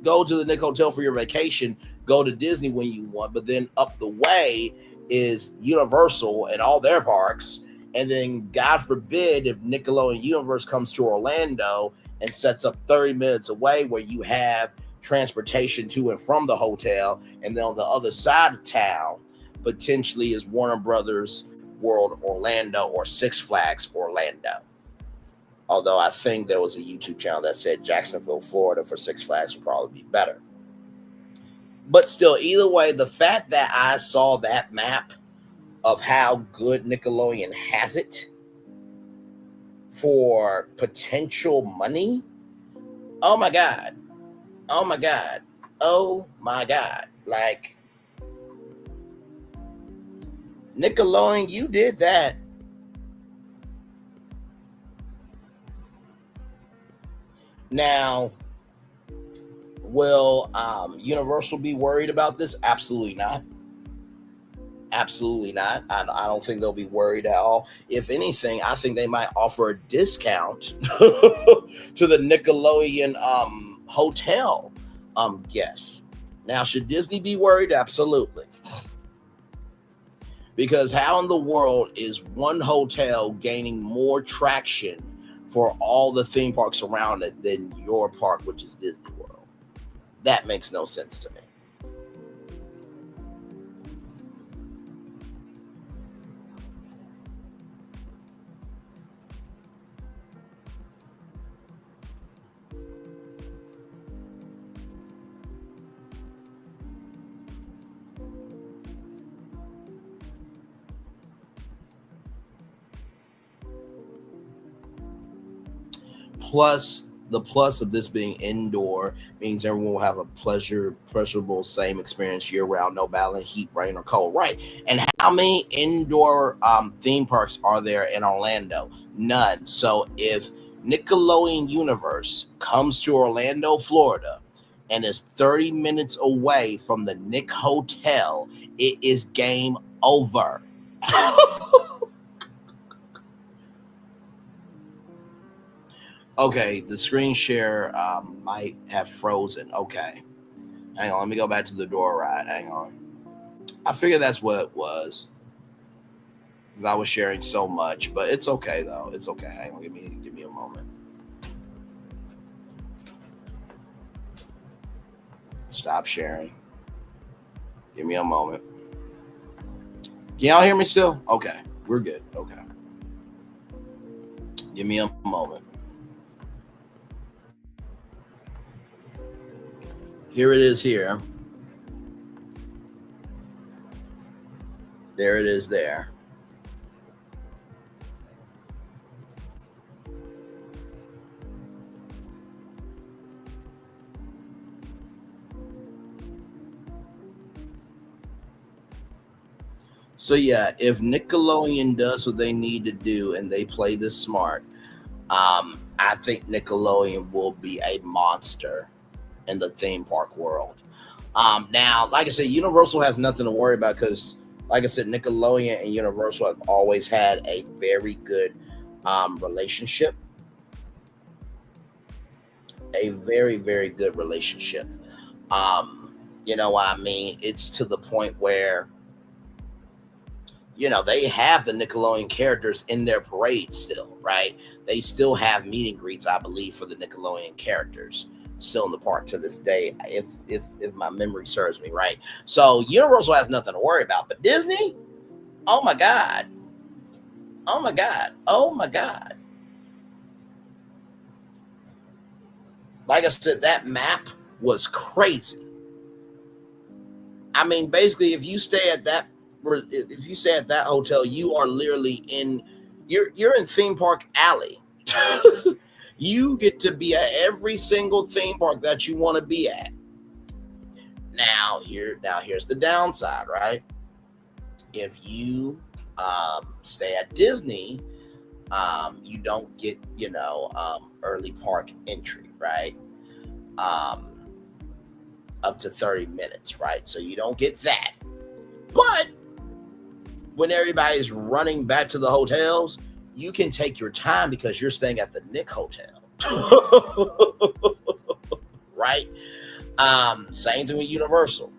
go to the Nick Hotel for your vacation, go to Disney when you want, but then up the way is Universal and all their parks. And then, God forbid, if Nickelodeon Universe comes to Orlando and sets up 30 minutes away where you have transportation to and from the hotel, and then on the other side of town, potentially is Warner Brothers World Orlando or Six Flags Orlando. Although I think there was a YouTube channel that said Jacksonville, Florida for Six Flags would probably be better. But still, either way, the fact that I saw that map of how good Nickelodeon has it for potential money. Oh my God. Oh my God. Oh my God. Like, Nickelodeon, you did that. Now, will Universal be worried about this? Absolutely not. Absolutely not. I don't think they'll be worried at all. If anything, I think they might offer a discount to the Nickelodeon hotel guests. Now, should Disney be worried? Absolutely. Because how in the world is one hotel gaining more traction for all the theme parks around it than your park, which is Disney World? That makes no sense to me. Plus, the plus of this being indoor means everyone will have a pleasurable same experience year round, no battling heat, rain, or cold. Right. And how many indoor theme parks are there in Orlando? None. So if Nickelodeon Universe comes to Orlando, Florida, and is 30 minutes away from the Nick Hotel, it is game over. Okay, the screen share might have frozen. Okay. Hang on, let me go back to the door ride. Hang on. I figured that's what it was. Because I was sharing so much, but it's okay though. It's okay. Hang on, give me a moment. Stop sharing. Give me a moment. Can y'all hear me still? Okay, we're good. Okay. Give me a moment. Here it is here. There it is there. So yeah, if Nickelodeon does what they need to do and they play this smart, I think Nickelodeon will be a monster in the theme park world. Now, like I said, Universal has nothing to worry about because, like I said, Nickelodeon and Universal have always had a very good relationship. A very, very good relationship. You know what I mean? It's to the point where, they have the Nickelodeon characters in their parade still, right? They still have meet and greets, I believe, for the Nickelodeon characters still in the park to this day, if my memory serves me right. So Universal has nothing to worry about, but Disney, oh my God. Oh my God. Oh my God. Like I said, that map was crazy. I mean, basically, if you stay at that hotel, you are literally you're in theme park alley. You get to be at every single theme park that you want to be at. Now here's the downside, right? If you stay at Disney, you don't get early park entry, right? Up to 30 minutes, right? So you don't get that. But when everybody's running back to the hotels, you can take your time because you're staying at the Nick Hotel. Right? Same thing with Universal.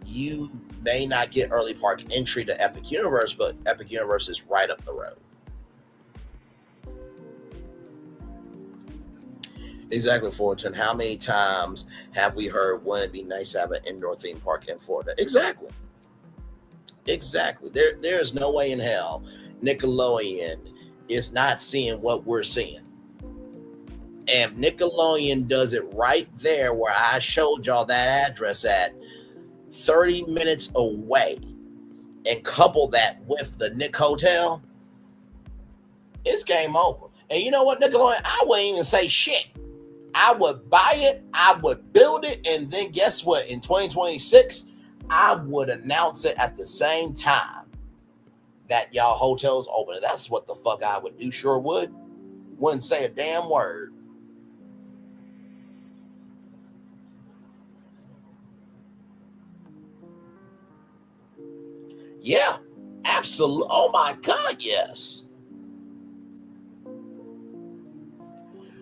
You may not get early park entry to Epic Universe, but Epic Universe is right up the road. Exactly, Fullerton. How many times have we heard, wouldn't it be nice to have an indoor theme park in Florida? Exactly. There is no way in hell Nickelodeon is not seeing what we're seeing. And if Nickelodeon does it right there where I showed y'all that address at, 30 minutes away, and couple that with the Nick Hotel, it's game over. And you know what, Nickelodeon? I wouldn't even say shit. I would buy it, I would build it, and then guess what? In 2026, I would announce it at the same time that y'all hotels open. That's what the fuck I would do. Sure would. Wouldn't say a damn word. Yeah, absolutely. Oh my God, yes.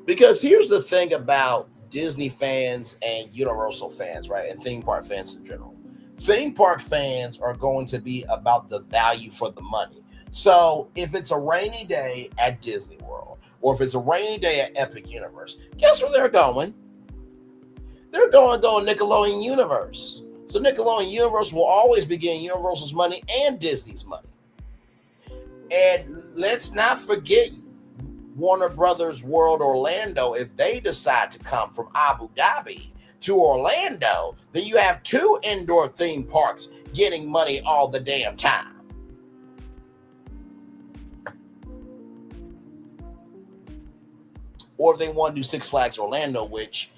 Because here's the thing about Disney fans and Universal fans, right? And theme park fans in general. Theme park fans are going to be about the value for the money. So if it's a rainy day at Disney World, or if it's a rainy day at Epic Universe, guess where they're going? They're going to go Nickelodeon Universe. So Nickelodeon Universe will always be getting Universal's money and Disney's money. And let's not forget Warner Brothers World Orlando. If they decide to come from Abu Dhabi to Orlando, then you have two indoor theme parks getting money all the damn time. Or if they want to do Six Flags Orlando, which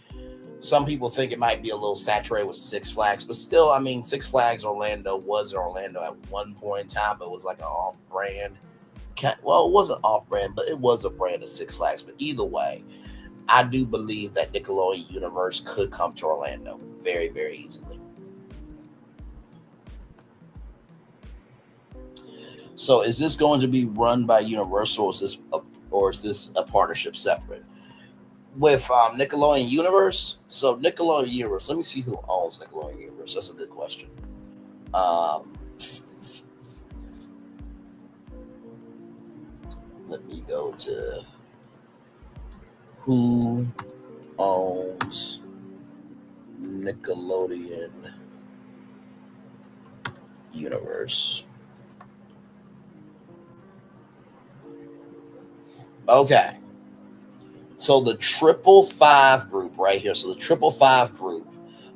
some people think it might be a little saturated with Six Flags, but still, I mean, Six Flags Orlando was in Orlando at one point in time, but it was like an off-brand. Well, it wasn't off-brand, but it was a brand of Six Flags. But either way, I do believe that Nickelodeon Universe could come to Orlando very, very easily. So is this going to be run by Universal, or is this a partnership separate? With Nickelodeon Universe. So Nickelodeon Universe, let me see who owns Nickelodeon Universe. That's a good question. Let me go to who owns Nickelodeon Universe. Okay. So the 555 group right here. So the 555 group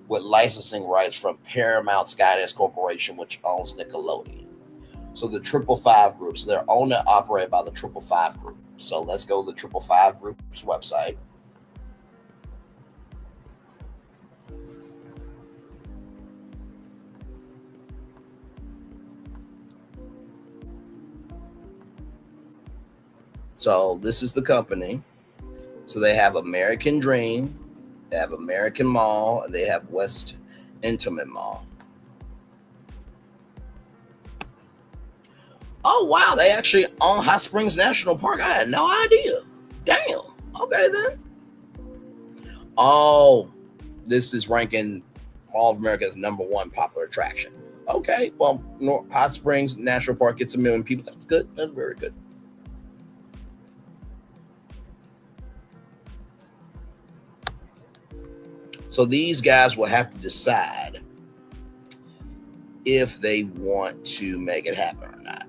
with licensing rights from Paramount Skydance Corporation, which owns Nickelodeon. So the 555 groups, they're owned and operated by the 555 group. So let's go to the 555 group's website. So this is the company. So they have American Dream, they have American Mall, and they have West Intimate Mall. Oh, wow. They actually own Hot Springs National Park. I had no idea. Damn. Okay, then. Oh, this is ranking Mall of America as #1 popular attraction. Okay. Well, Hot Springs National Park gets 1 million people. That's good. That's very good. So these guys will have to decide if they want to make it happen or not.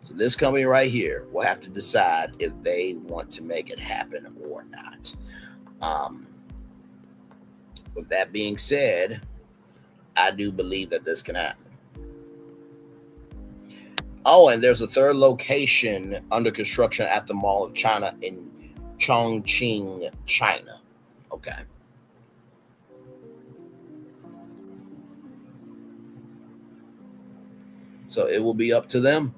So this company right here will have to decide if they want to make it happen or not. With that being said, I do believe that this can happen. Oh, and there's a third location under construction at the Mall of China in Chongqing, China. Okay. So it will be up to them.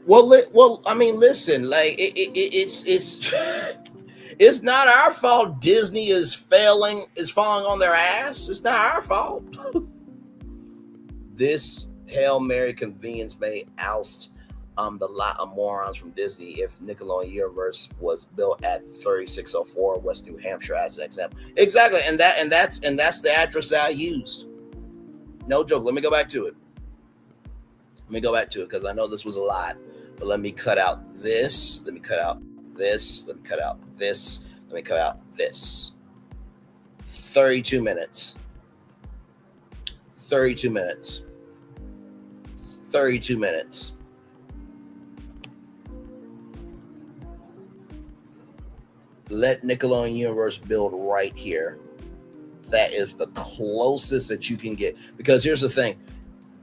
Well, I mean, listen, like it's it's not our fault Disney is falling on their ass. It's not our fault. This Hail Mary convenience may oust the lot of morons from Disney if Nickelodeon Universe was built at 3604 West New Hampshire as an example. Exactly, and that's the address that I used. No joke. Let me go back to it. Because I know this was a lot. But let me cut out this. Let me cut out this. Let me cut out this. Let me cut out this. 32 minutes. 32 minutes. 32 minutes. Let Nickelodeon Universe build right here. That is the closest that you can get. Because here's the thing.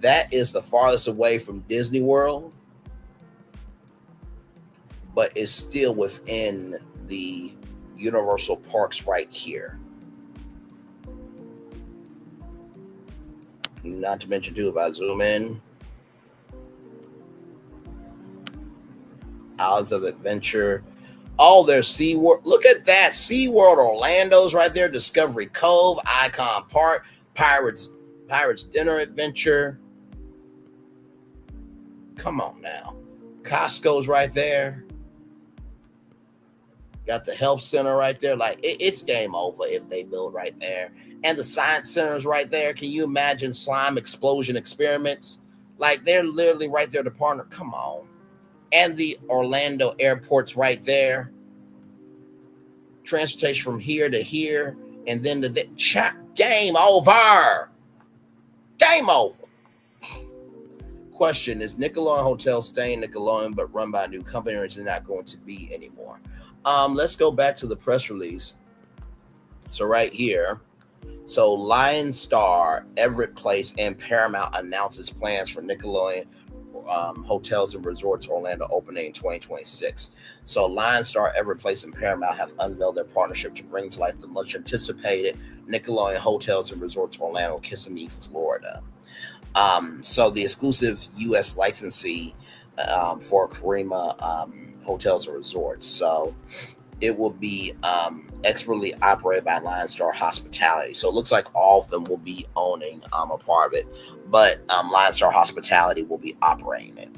That is the farthest away from Disney World, but it's still within the Universal Parks right here. Not to mention, too, if I zoom in, Islands of Adventure, Oh, there's SeaWorld. Look at that. SeaWorld Orlando's right there. Discovery Cove, Icon Park, Pirates Dinner Adventure. Come on now. Costco's right there. Got the health center right there. Like, it's game over if they build right there. And the science center's right there. Can you imagine slime explosion experiments? Like, they're literally right there to partner. Come on. And the Orlando airport's right there. Transportation from here to here. And then game over. Game over. Question, is Nickelodeon Hotel staying Nickelodeon but run by a new company, or is it not going to be anymore? Let's go back to the press release. So right here, so Lion Star, Everett Place, and Paramount announces plans for Nickelodeon Hotels and Resorts Orlando opening in 2026. So Lion Star, Everett Place, and Paramount have unveiled their partnership to bring to life the much anticipated Nickelodeon Hotels and Resorts Orlando, Kissimmee, Florida. So the exclusive U.S. licensee for Karima Hotels and Resorts. So it will be expertly operated by Lion Star Hospitality. So it looks like all of them will be owning a part of it, but Lion Star Hospitality will be operating it.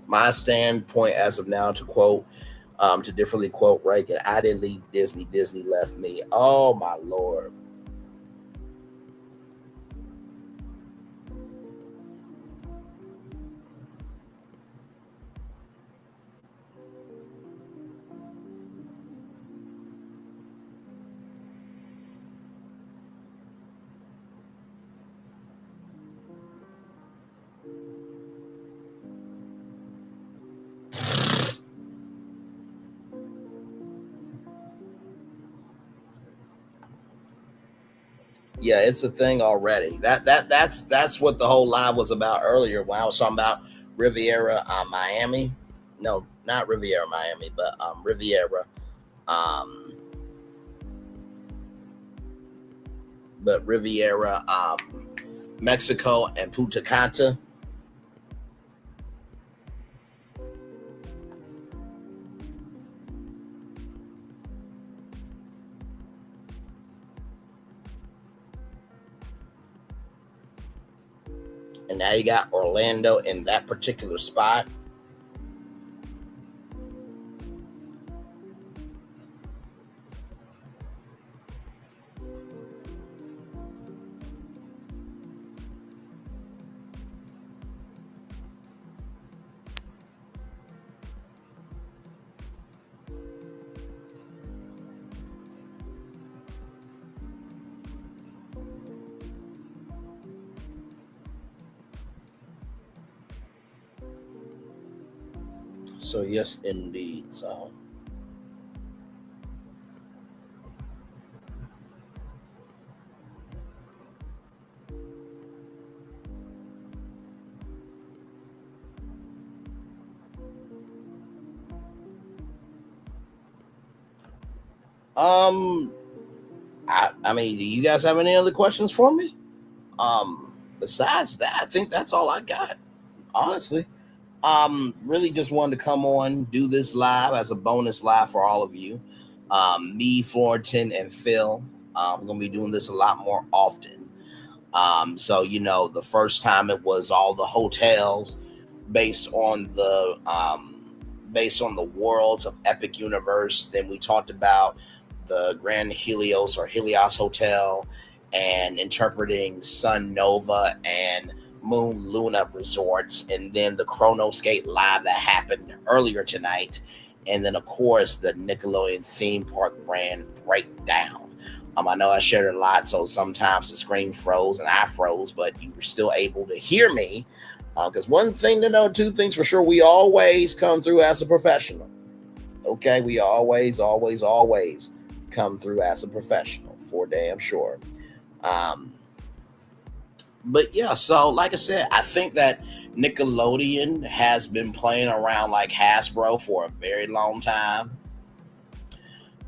My standpoint as of now, to quote, to differently quote Reagan, I didn't leave Disney. Disney left me. Oh, my Lord. Yeah, it's a thing already. That's what the whole live was about earlier when I was talking about Riviera, Miami. No, not Riviera, Miami, but Riviera, um, Riviera, Mexico, and Punta Cana. And now you got Orlando in that particular spot. So yes, indeed. So I mean, do you guys have any other questions for me? Besides that, I think that's all I got. Honestly. Really just wanted to come on, do this live as a bonus live for all of you. Me, Florentine, and Phil. We're gonna be doing this a lot more often. So the first time it was all the hotels based on the worlds of Epic Universe. Then we talked about the Grand Helios or Helios Hotel and interpreting Sun Nova and Moon Luna resorts, and then the Chronoscape live that happened earlier tonight, and then of course the Nickelodeon theme park brand breakdown. I know I shared a lot, so sometimes the screen froze and I froze, but you were still able to hear me. Because one thing to know, two things for sure, we always come through as a professional. Okay, we always come through as a professional, for damn sure. But yeah, so like I said, I think that Nickelodeon has been playing around like Hasbro for a very long time.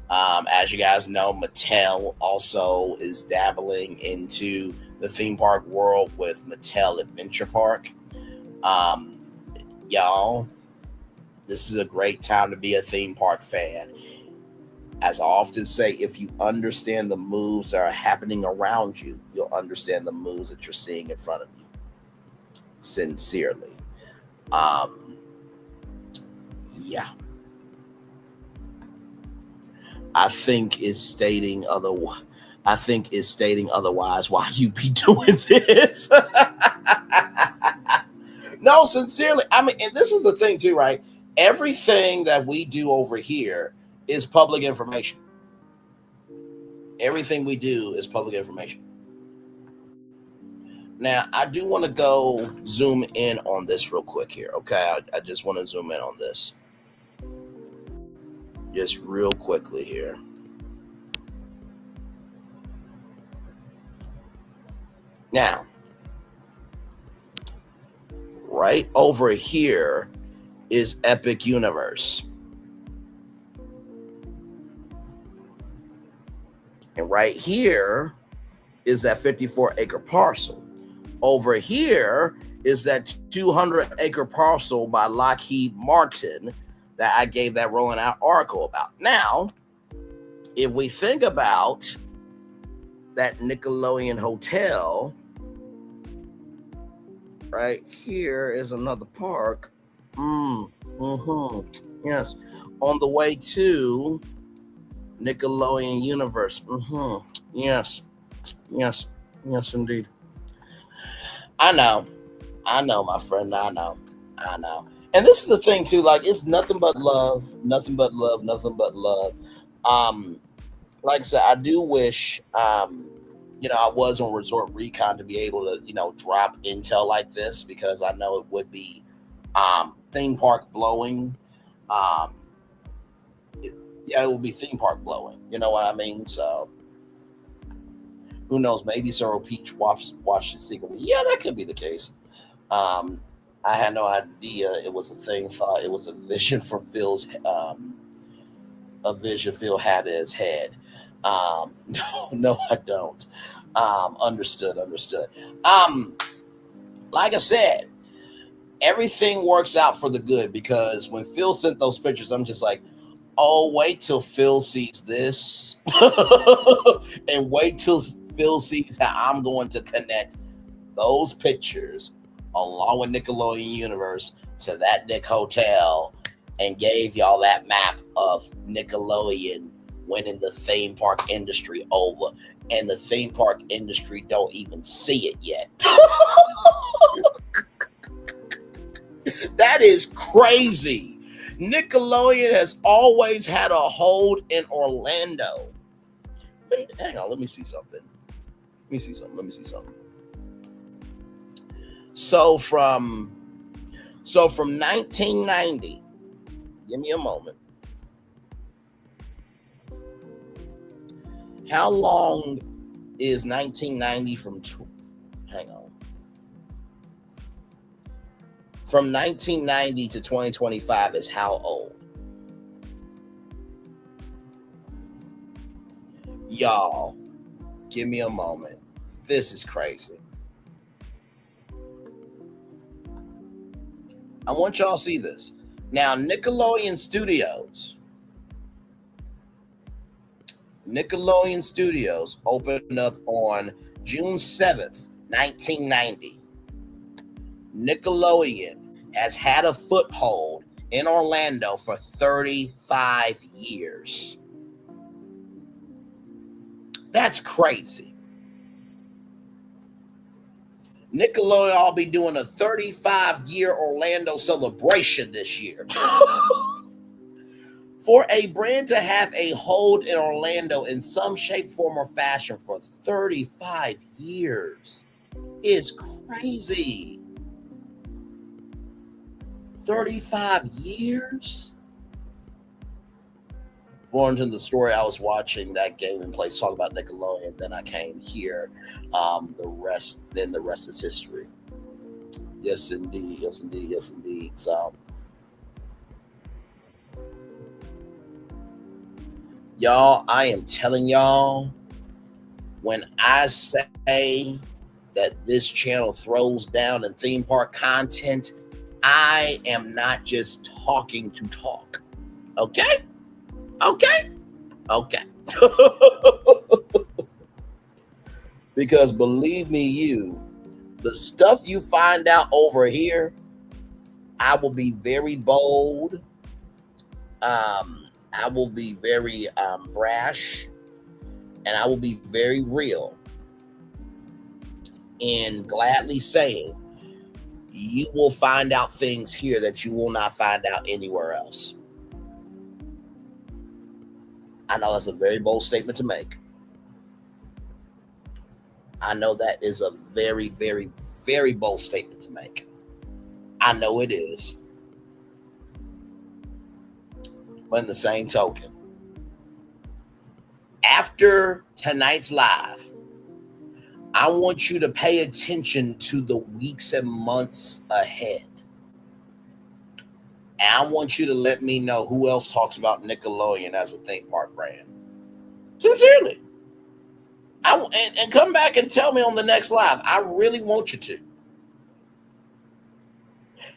As you guys know, Mattel also is dabbling into the theme park world with Mattel Adventure Park. Um, y'all, this is a great time to be a theme park fan. As I often say, if you understand the moves that are happening around you, you'll understand the moves that you're seeing in front of you. Sincerely. Um, yeah. I think is stating otherwise. I think is stating otherwise why you be doing this. No, sincerely. I mean, and this is the thing too, right? Everything that we do over here is public information. Everything we do is public information. Now, I do want to go zoom in on this real quick here. Okay, I just want to zoom in on this just real quickly here. Now, right over here is Epic Universe. And right here is that 54-acre parcel. Over here is that 200-acre parcel by Lockheed Martin that I gave that rolling out article about. Now, if we think about that Nickelodeon hotel, right here is another park. Yes, on the way to Nickelodeon Universe. Yes, indeed. I know, my friend. I know. And this is the thing too. Like, it's nothing but love, nothing but love, nothing but love. Like I said, I do wish, I was on Resort Recon to be able to, drop intel like this, because I know it would be theme park blowing. It would be theme park blowing. You know what I mean? So who knows? Maybe Zero Peach watched it secretly. Yeah, that could be the case. I had no idea it was a thing. Thought it was a vision from Phil's, a vision Phil had in his head. No, I don't. Understood. Like I said, everything works out for the good, because when Phil sent those pictures, I'm just like, oh, wait till Phil sees this, and wait till Phil sees how I'm going to connect those pictures along with Nickelodeon Universe to that Nick Hotel, and gave y'all that map of Nickelodeon winning the theme park industry over, and the theme park industry don't even see it yet. That is crazy. Nickelodeon has always had a hold in Orlando. Hang on, let me see something. So from 1990, give me a moment. How long is 1990 from? Hang on. From 1990 to 2025 is how old? Y'all, give me a moment. This is crazy. I want y'all to see this. Now, Nickelodeon Studios opened up on June 7th, 1990. Nickelodeon has had a foothold in Orlando for 35 years. That's crazy. Nickelodeon will be doing a 35-year Orlando celebration this year. For a brand to have a hold in Orlando in some shape, form, or fashion for 35 years is crazy. 35 years Florence in the story, I was watching that game in place, talk about Nickelodeon. Then I came here. The rest is history. Yes, indeed. Yes, indeed. Yes, indeed. So, y'all, I am telling y'all, when I say that this channel throws down in theme park content, I am not just talking to talk. Okay? Okay? Okay. Because believe me, the stuff you find out over here, I will be very bold. I will be very brash, and I will be very real in gladly saying you will find out things here that you will not find out anywhere else. I know that's a very bold statement to make. I know that is a very, very, very bold statement to make. I know it is. But in the same token, after tonight's live, I want you to pay attention to the weeks and months ahead. And I want you to let me know who else talks about Nickelodeon as a theme park brand. Sincerely. And come back and tell me on the next live. I really want you to.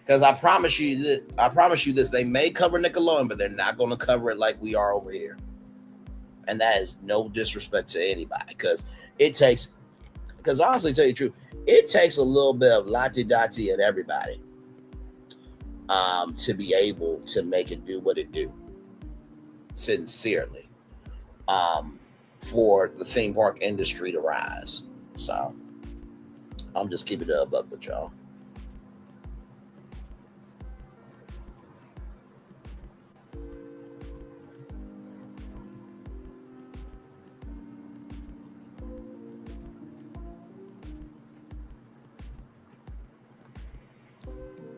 Because I promise you this, they may cover Nickelodeon, but they're not going to cover it like we are over here. And that is no disrespect to anybody. Because honestly, tell you the truth, it takes a little bit of lati-dati at everybody to be able to make it do what it do. Sincerely. For the theme park industry to rise. So I'm just keeping it up with y'all.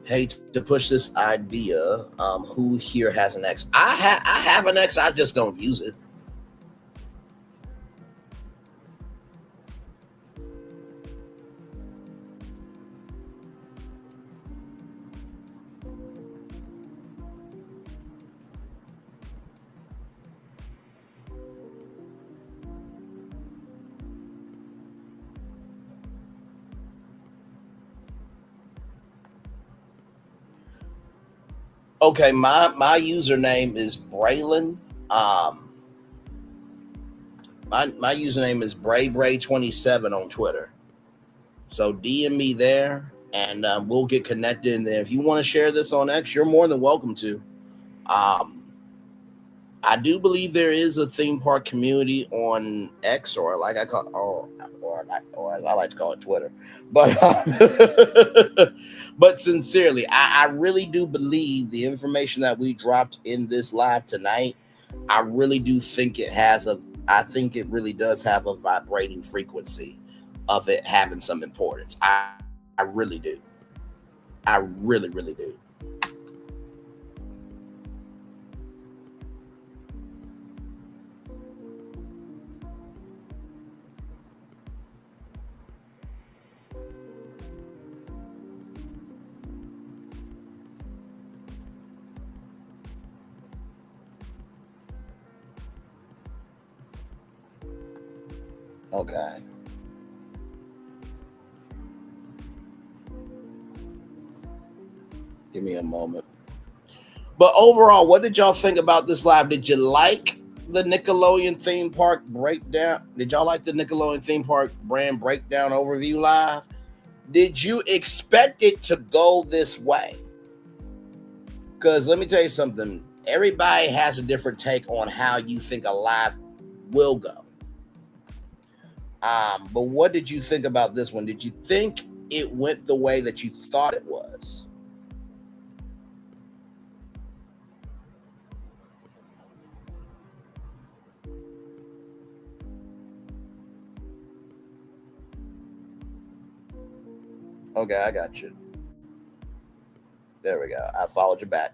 Hate to push this idea. Who here has an X? I have an X. I just don't use it. Okay, my username is Braylon. My username is BrayBray27 on Twitter. So DM me there, and we'll get connected in there. If you want to share this on X, you're more than welcome to. I do believe there is a theme park community on X, or like I call, or as I like to call it, Twitter. But but sincerely, I really do believe the information that we dropped in this live tonight. I really do think I think it really does have a vibrating frequency of it having some importance. I really do. I really, really do. Okay. Give me a moment. But overall, what did y'all think about this live? Did you like the Nickelodeon theme park breakdown? Did y'all like the Nickelodeon theme park brand breakdown overview live? Did you expect it to go this way? Because let me tell you something. Everybody has a different take on how you think a live will go. But what did you think about this one? Did you think it went the way that you thought it was? Okay, I got you. There we go. I followed you back.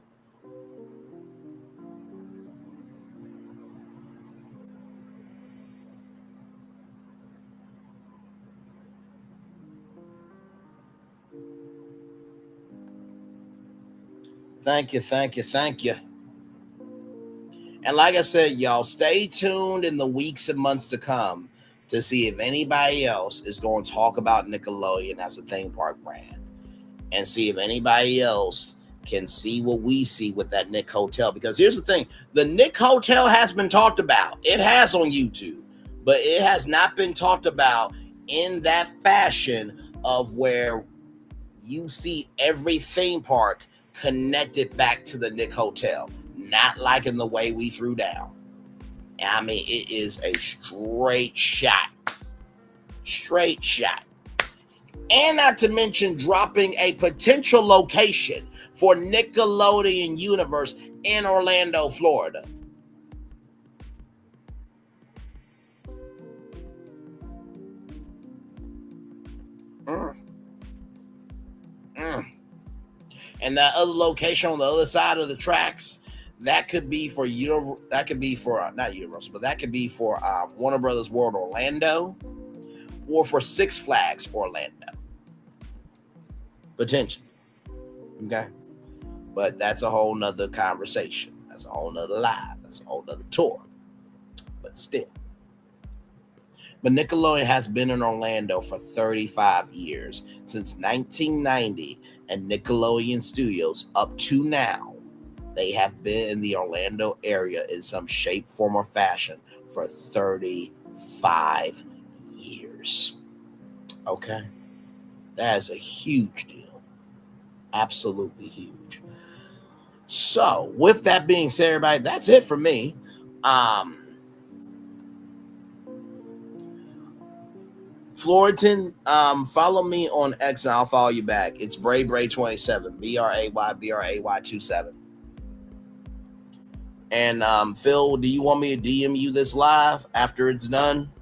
Thank you. And like I said, y'all, stay tuned in the weeks and months to come to see if anybody else is going to talk about Nickelodeon as a theme park brand, and see if anybody else can see what we see with that Nick Hotel. Because here's the thing, the Nick Hotel has been talked about. It has on YouTube, but it has not been talked about in that fashion of where you see every theme park connected back to the Nick Hotel. Not like in the way we threw down. I mean, it is a straight shot. And not to mention dropping a potential location for Nickelodeon Universe in Orlando, Florida. And that other location on the other side of the tracks, that could be for not Universal, but that could be for Warner Brothers World Orlando, or for Six Flags Orlando, potentially. Okay, but that's a whole nother conversation. That's a whole nother live. That's a whole nother tour. But still. But Nickelodeon has been in Orlando for 35 years, since 1990, and Nickelodeon Studios up to now, they have been in the Orlando area in some shape, form, or fashion for 35 years. Okay? That is a huge deal. Absolutely huge. So, with that being said, everybody, that's it for me. Floridan, follow me on X and I'll follow you back. It's BrayBray27, BRAY27. And Phil, do you want me to DM you this live after it's done?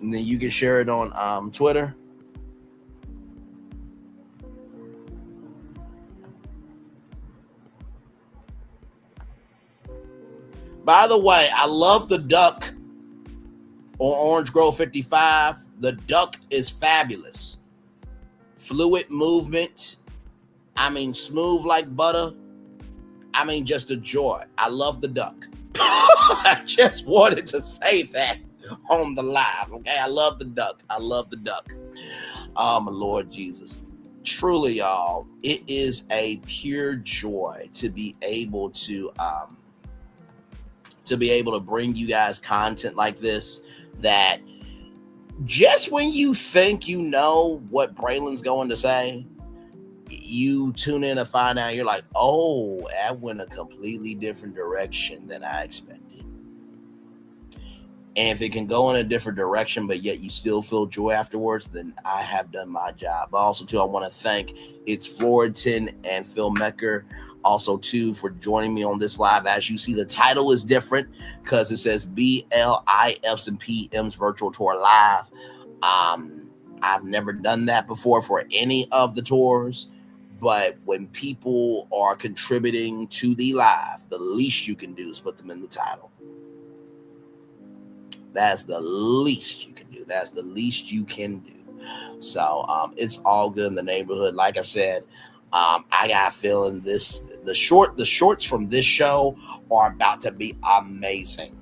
And then you can share it on Twitter. By the way, I love the duck on Orange Grove 55. The duck is fabulous. Fluid movement. I mean, smooth like butter. I mean, just a joy. I love the duck. I just wanted to say that on the live, okay? I love the duck. Oh, my Lord Jesus. Truly, y'all, it is a pure joy to be able to bring you guys content like this, that just when you think you know what Braylon's going to say, you tune in and find out, you're like, oh, that went a completely different direction than I expected. And if it can go in a different direction, but yet you still feel joy afterwards, then I have done my job. But also, too, I want to thank It's Floridan and Phil Mecker, also, too, for joining me on this live. As you see, the title is different because it says BLIFs and PM's Virtual Tour Live. I've never done that before for any of the tours, but when people are contributing to the live, the least you can do is put them in the title. That's the least you can do. That's the least you can do. So it's all good in the neighborhood. Like I said, I got a feeling the shorts from this show are about to be amazing.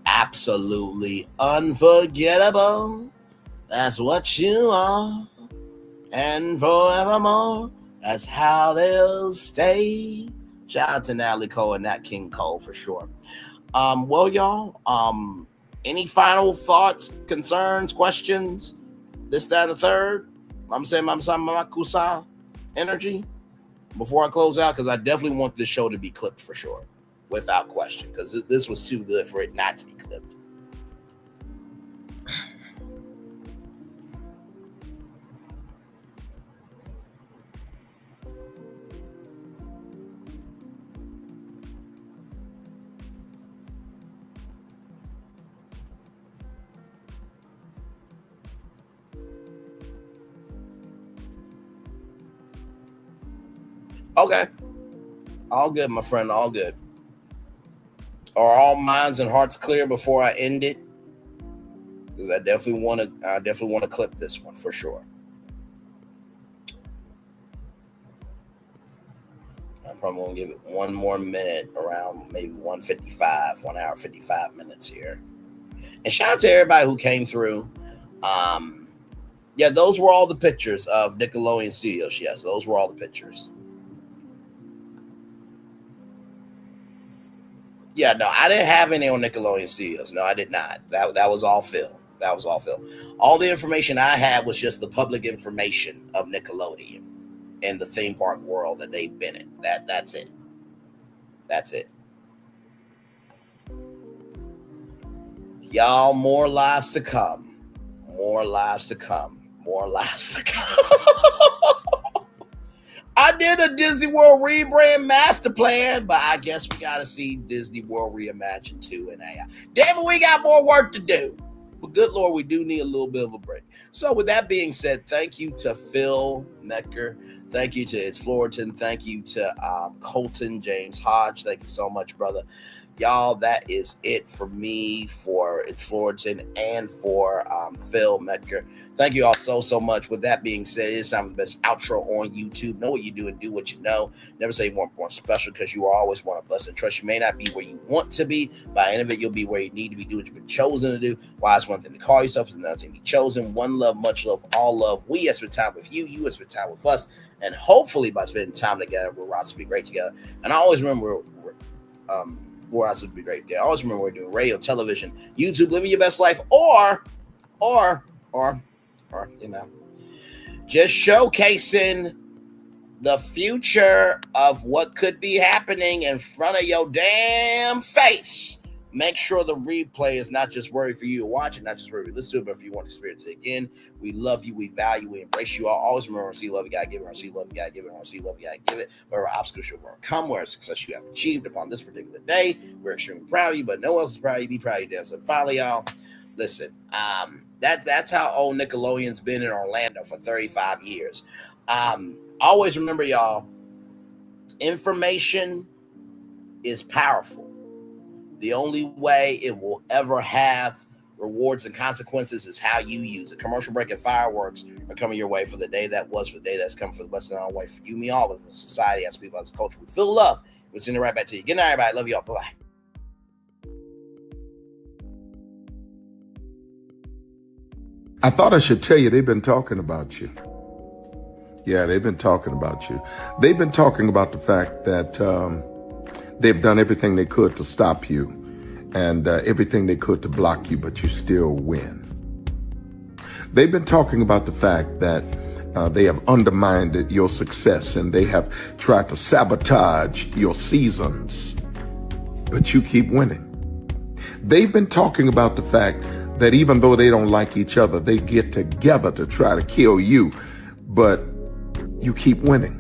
Absolutely unforgettable. That's what you are. And forevermore, that's how they'll stay. Shout out to Natalie Cole and Nat King Cole for sure. Well, y'all, any final thoughts, concerns, questions? This, that, and the third? I'm saying my kusa energy before I close out, because I definitely want this show to be clipped for sure, without question, because this was too good for it not to be clipped. Okay. All good, my friend. All good. Are all minds and hearts clear before I end it? Because I definitely want to clip this one for sure. probably going to give it one more minute, around maybe 1:55, 1 hour, 55 minutes here. And shout out to everybody who came through. Yeah, those were all the pictures of Nickelodeon Studios. Yes, those were all the pictures. Yeah, no, I didn't have any on Nickelodeon Studios. No, I did not. That was all Phil. That was all Phil. All the information I had was just the public information of Nickelodeon and the theme park world that they've been in. That's it. That's it. Y'all, more lives to come. More lives to come. More lives to come. I did a Disney World rebrand master plan, but I guess we got to see Disney World Reimagined 2 in AI. Damn it, we got more work to do. But good Lord, we do need a little bit of a break. So with that being said, thank you to Phil Mecker. Thank you to It's Fullerton. Thank you to Colton James Hodge. Thank you so much, brother. Y'all, that is it for me, for It's Fullerton, and for Phil Mecker. Thank you all so much. With that being said, it's time for the best outro on YouTube. Know what you do and do what you know. Never say you want more special, because you always want a blessing. Trust you may not be where you want to be. By the end of it, you'll be where you need to be. Do what you've been chosen to do. Why it's one thing to call yourself, is another thing to be chosen. One love, much love, all love. We have spent time with you. You have spent time with us. And hopefully by spending time together, we're about to be great together. And I always remember we're also to be great together. I always remember we're doing radio, television, YouTube, living your best life, or you know, just showcasing the future of what could be happening in front of your damn face. Make sure the replay is not just worthy for you to watch it, not just worthy to listen to it, but if you want to experience it again. We love you, we value, we embrace you all. Always remember, see love, you gotta give it, or see love, you gotta give it, or see love, you gotta give it. Wherever obstacles you overcome, where success you have achieved upon this particular day, we're extremely proud of you, but no one else is proud of you. Be proud of you, Dan. So finally, y'all, listen, that's how old Nickelodeon's been in Orlando for 35 years. Always remember, y'all, information is powerful. The only way it will ever have rewards and consequences is how you use it. Commercial break and fireworks are coming your way for the day that was, for the day that's coming, for the blessing on the way for you, me, all as a society, as people, as a culture. We feel love. We'll send it right back to you. Good night, everybody. Love you all. Bye-bye. I thought I should tell you, they've been talking about you. Yeah, they've been talking about you. They've been talking about the fact that they've done everything they could to stop you, and everything they could to block you, but you still win. They've been talking about the fact that they have undermined your success, and they have tried to sabotage your seasons, but you keep winning. They've been talking about the fact that even though they don't like each other, they get together to try to kill you, but you keep winning.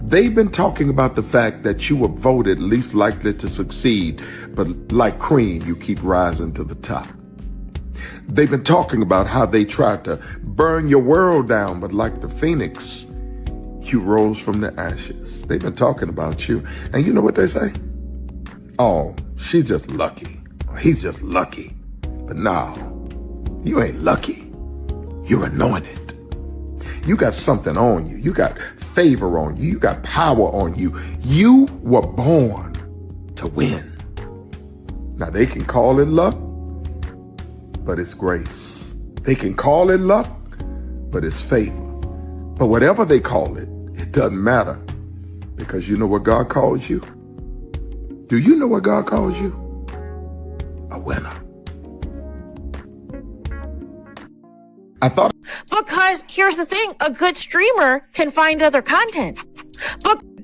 They've been talking about the fact that you were voted least likely to succeed, but like cream, you keep rising to the top. They've been talking about how they tried to burn your world down, but like the phoenix, you rose from the ashes. They've been talking about you, and you know what they say? Oh, she's just lucky. He's just lucky. But no, you ain't lucky. You're anointed. You got something on you. You got favor on you. You got power on you. You were born to win. Now, they can call it luck, but it's grace. They can call it luck, but it's favor. But whatever they call it, it doesn't matter, because you know what God calls you? Do you know what God calls you? A winner. Because here's the thing, a good streamer can find other content.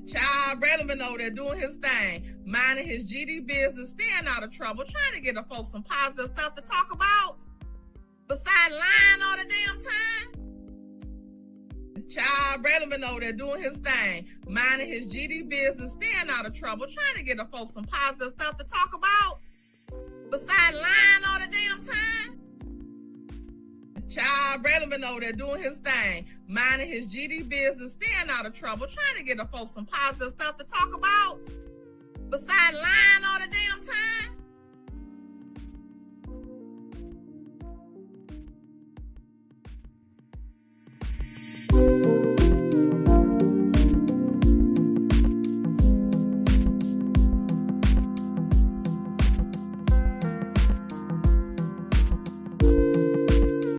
Child Braylon been over there doing his thing, minding his GD business, staying out of trouble, trying to get the folks some positive stuff to talk about, besides lying all the damn time. Child Braylon been over there doing his thing, minding his GD business, staying out of trouble, trying to get the folks some positive stuff to talk about, besides lying all the damn time. Child Braylon been over there doing his thing, minding his GD business, staying out of trouble, trying to get the folks some positive stuff to talk about, besides lying all the damn time.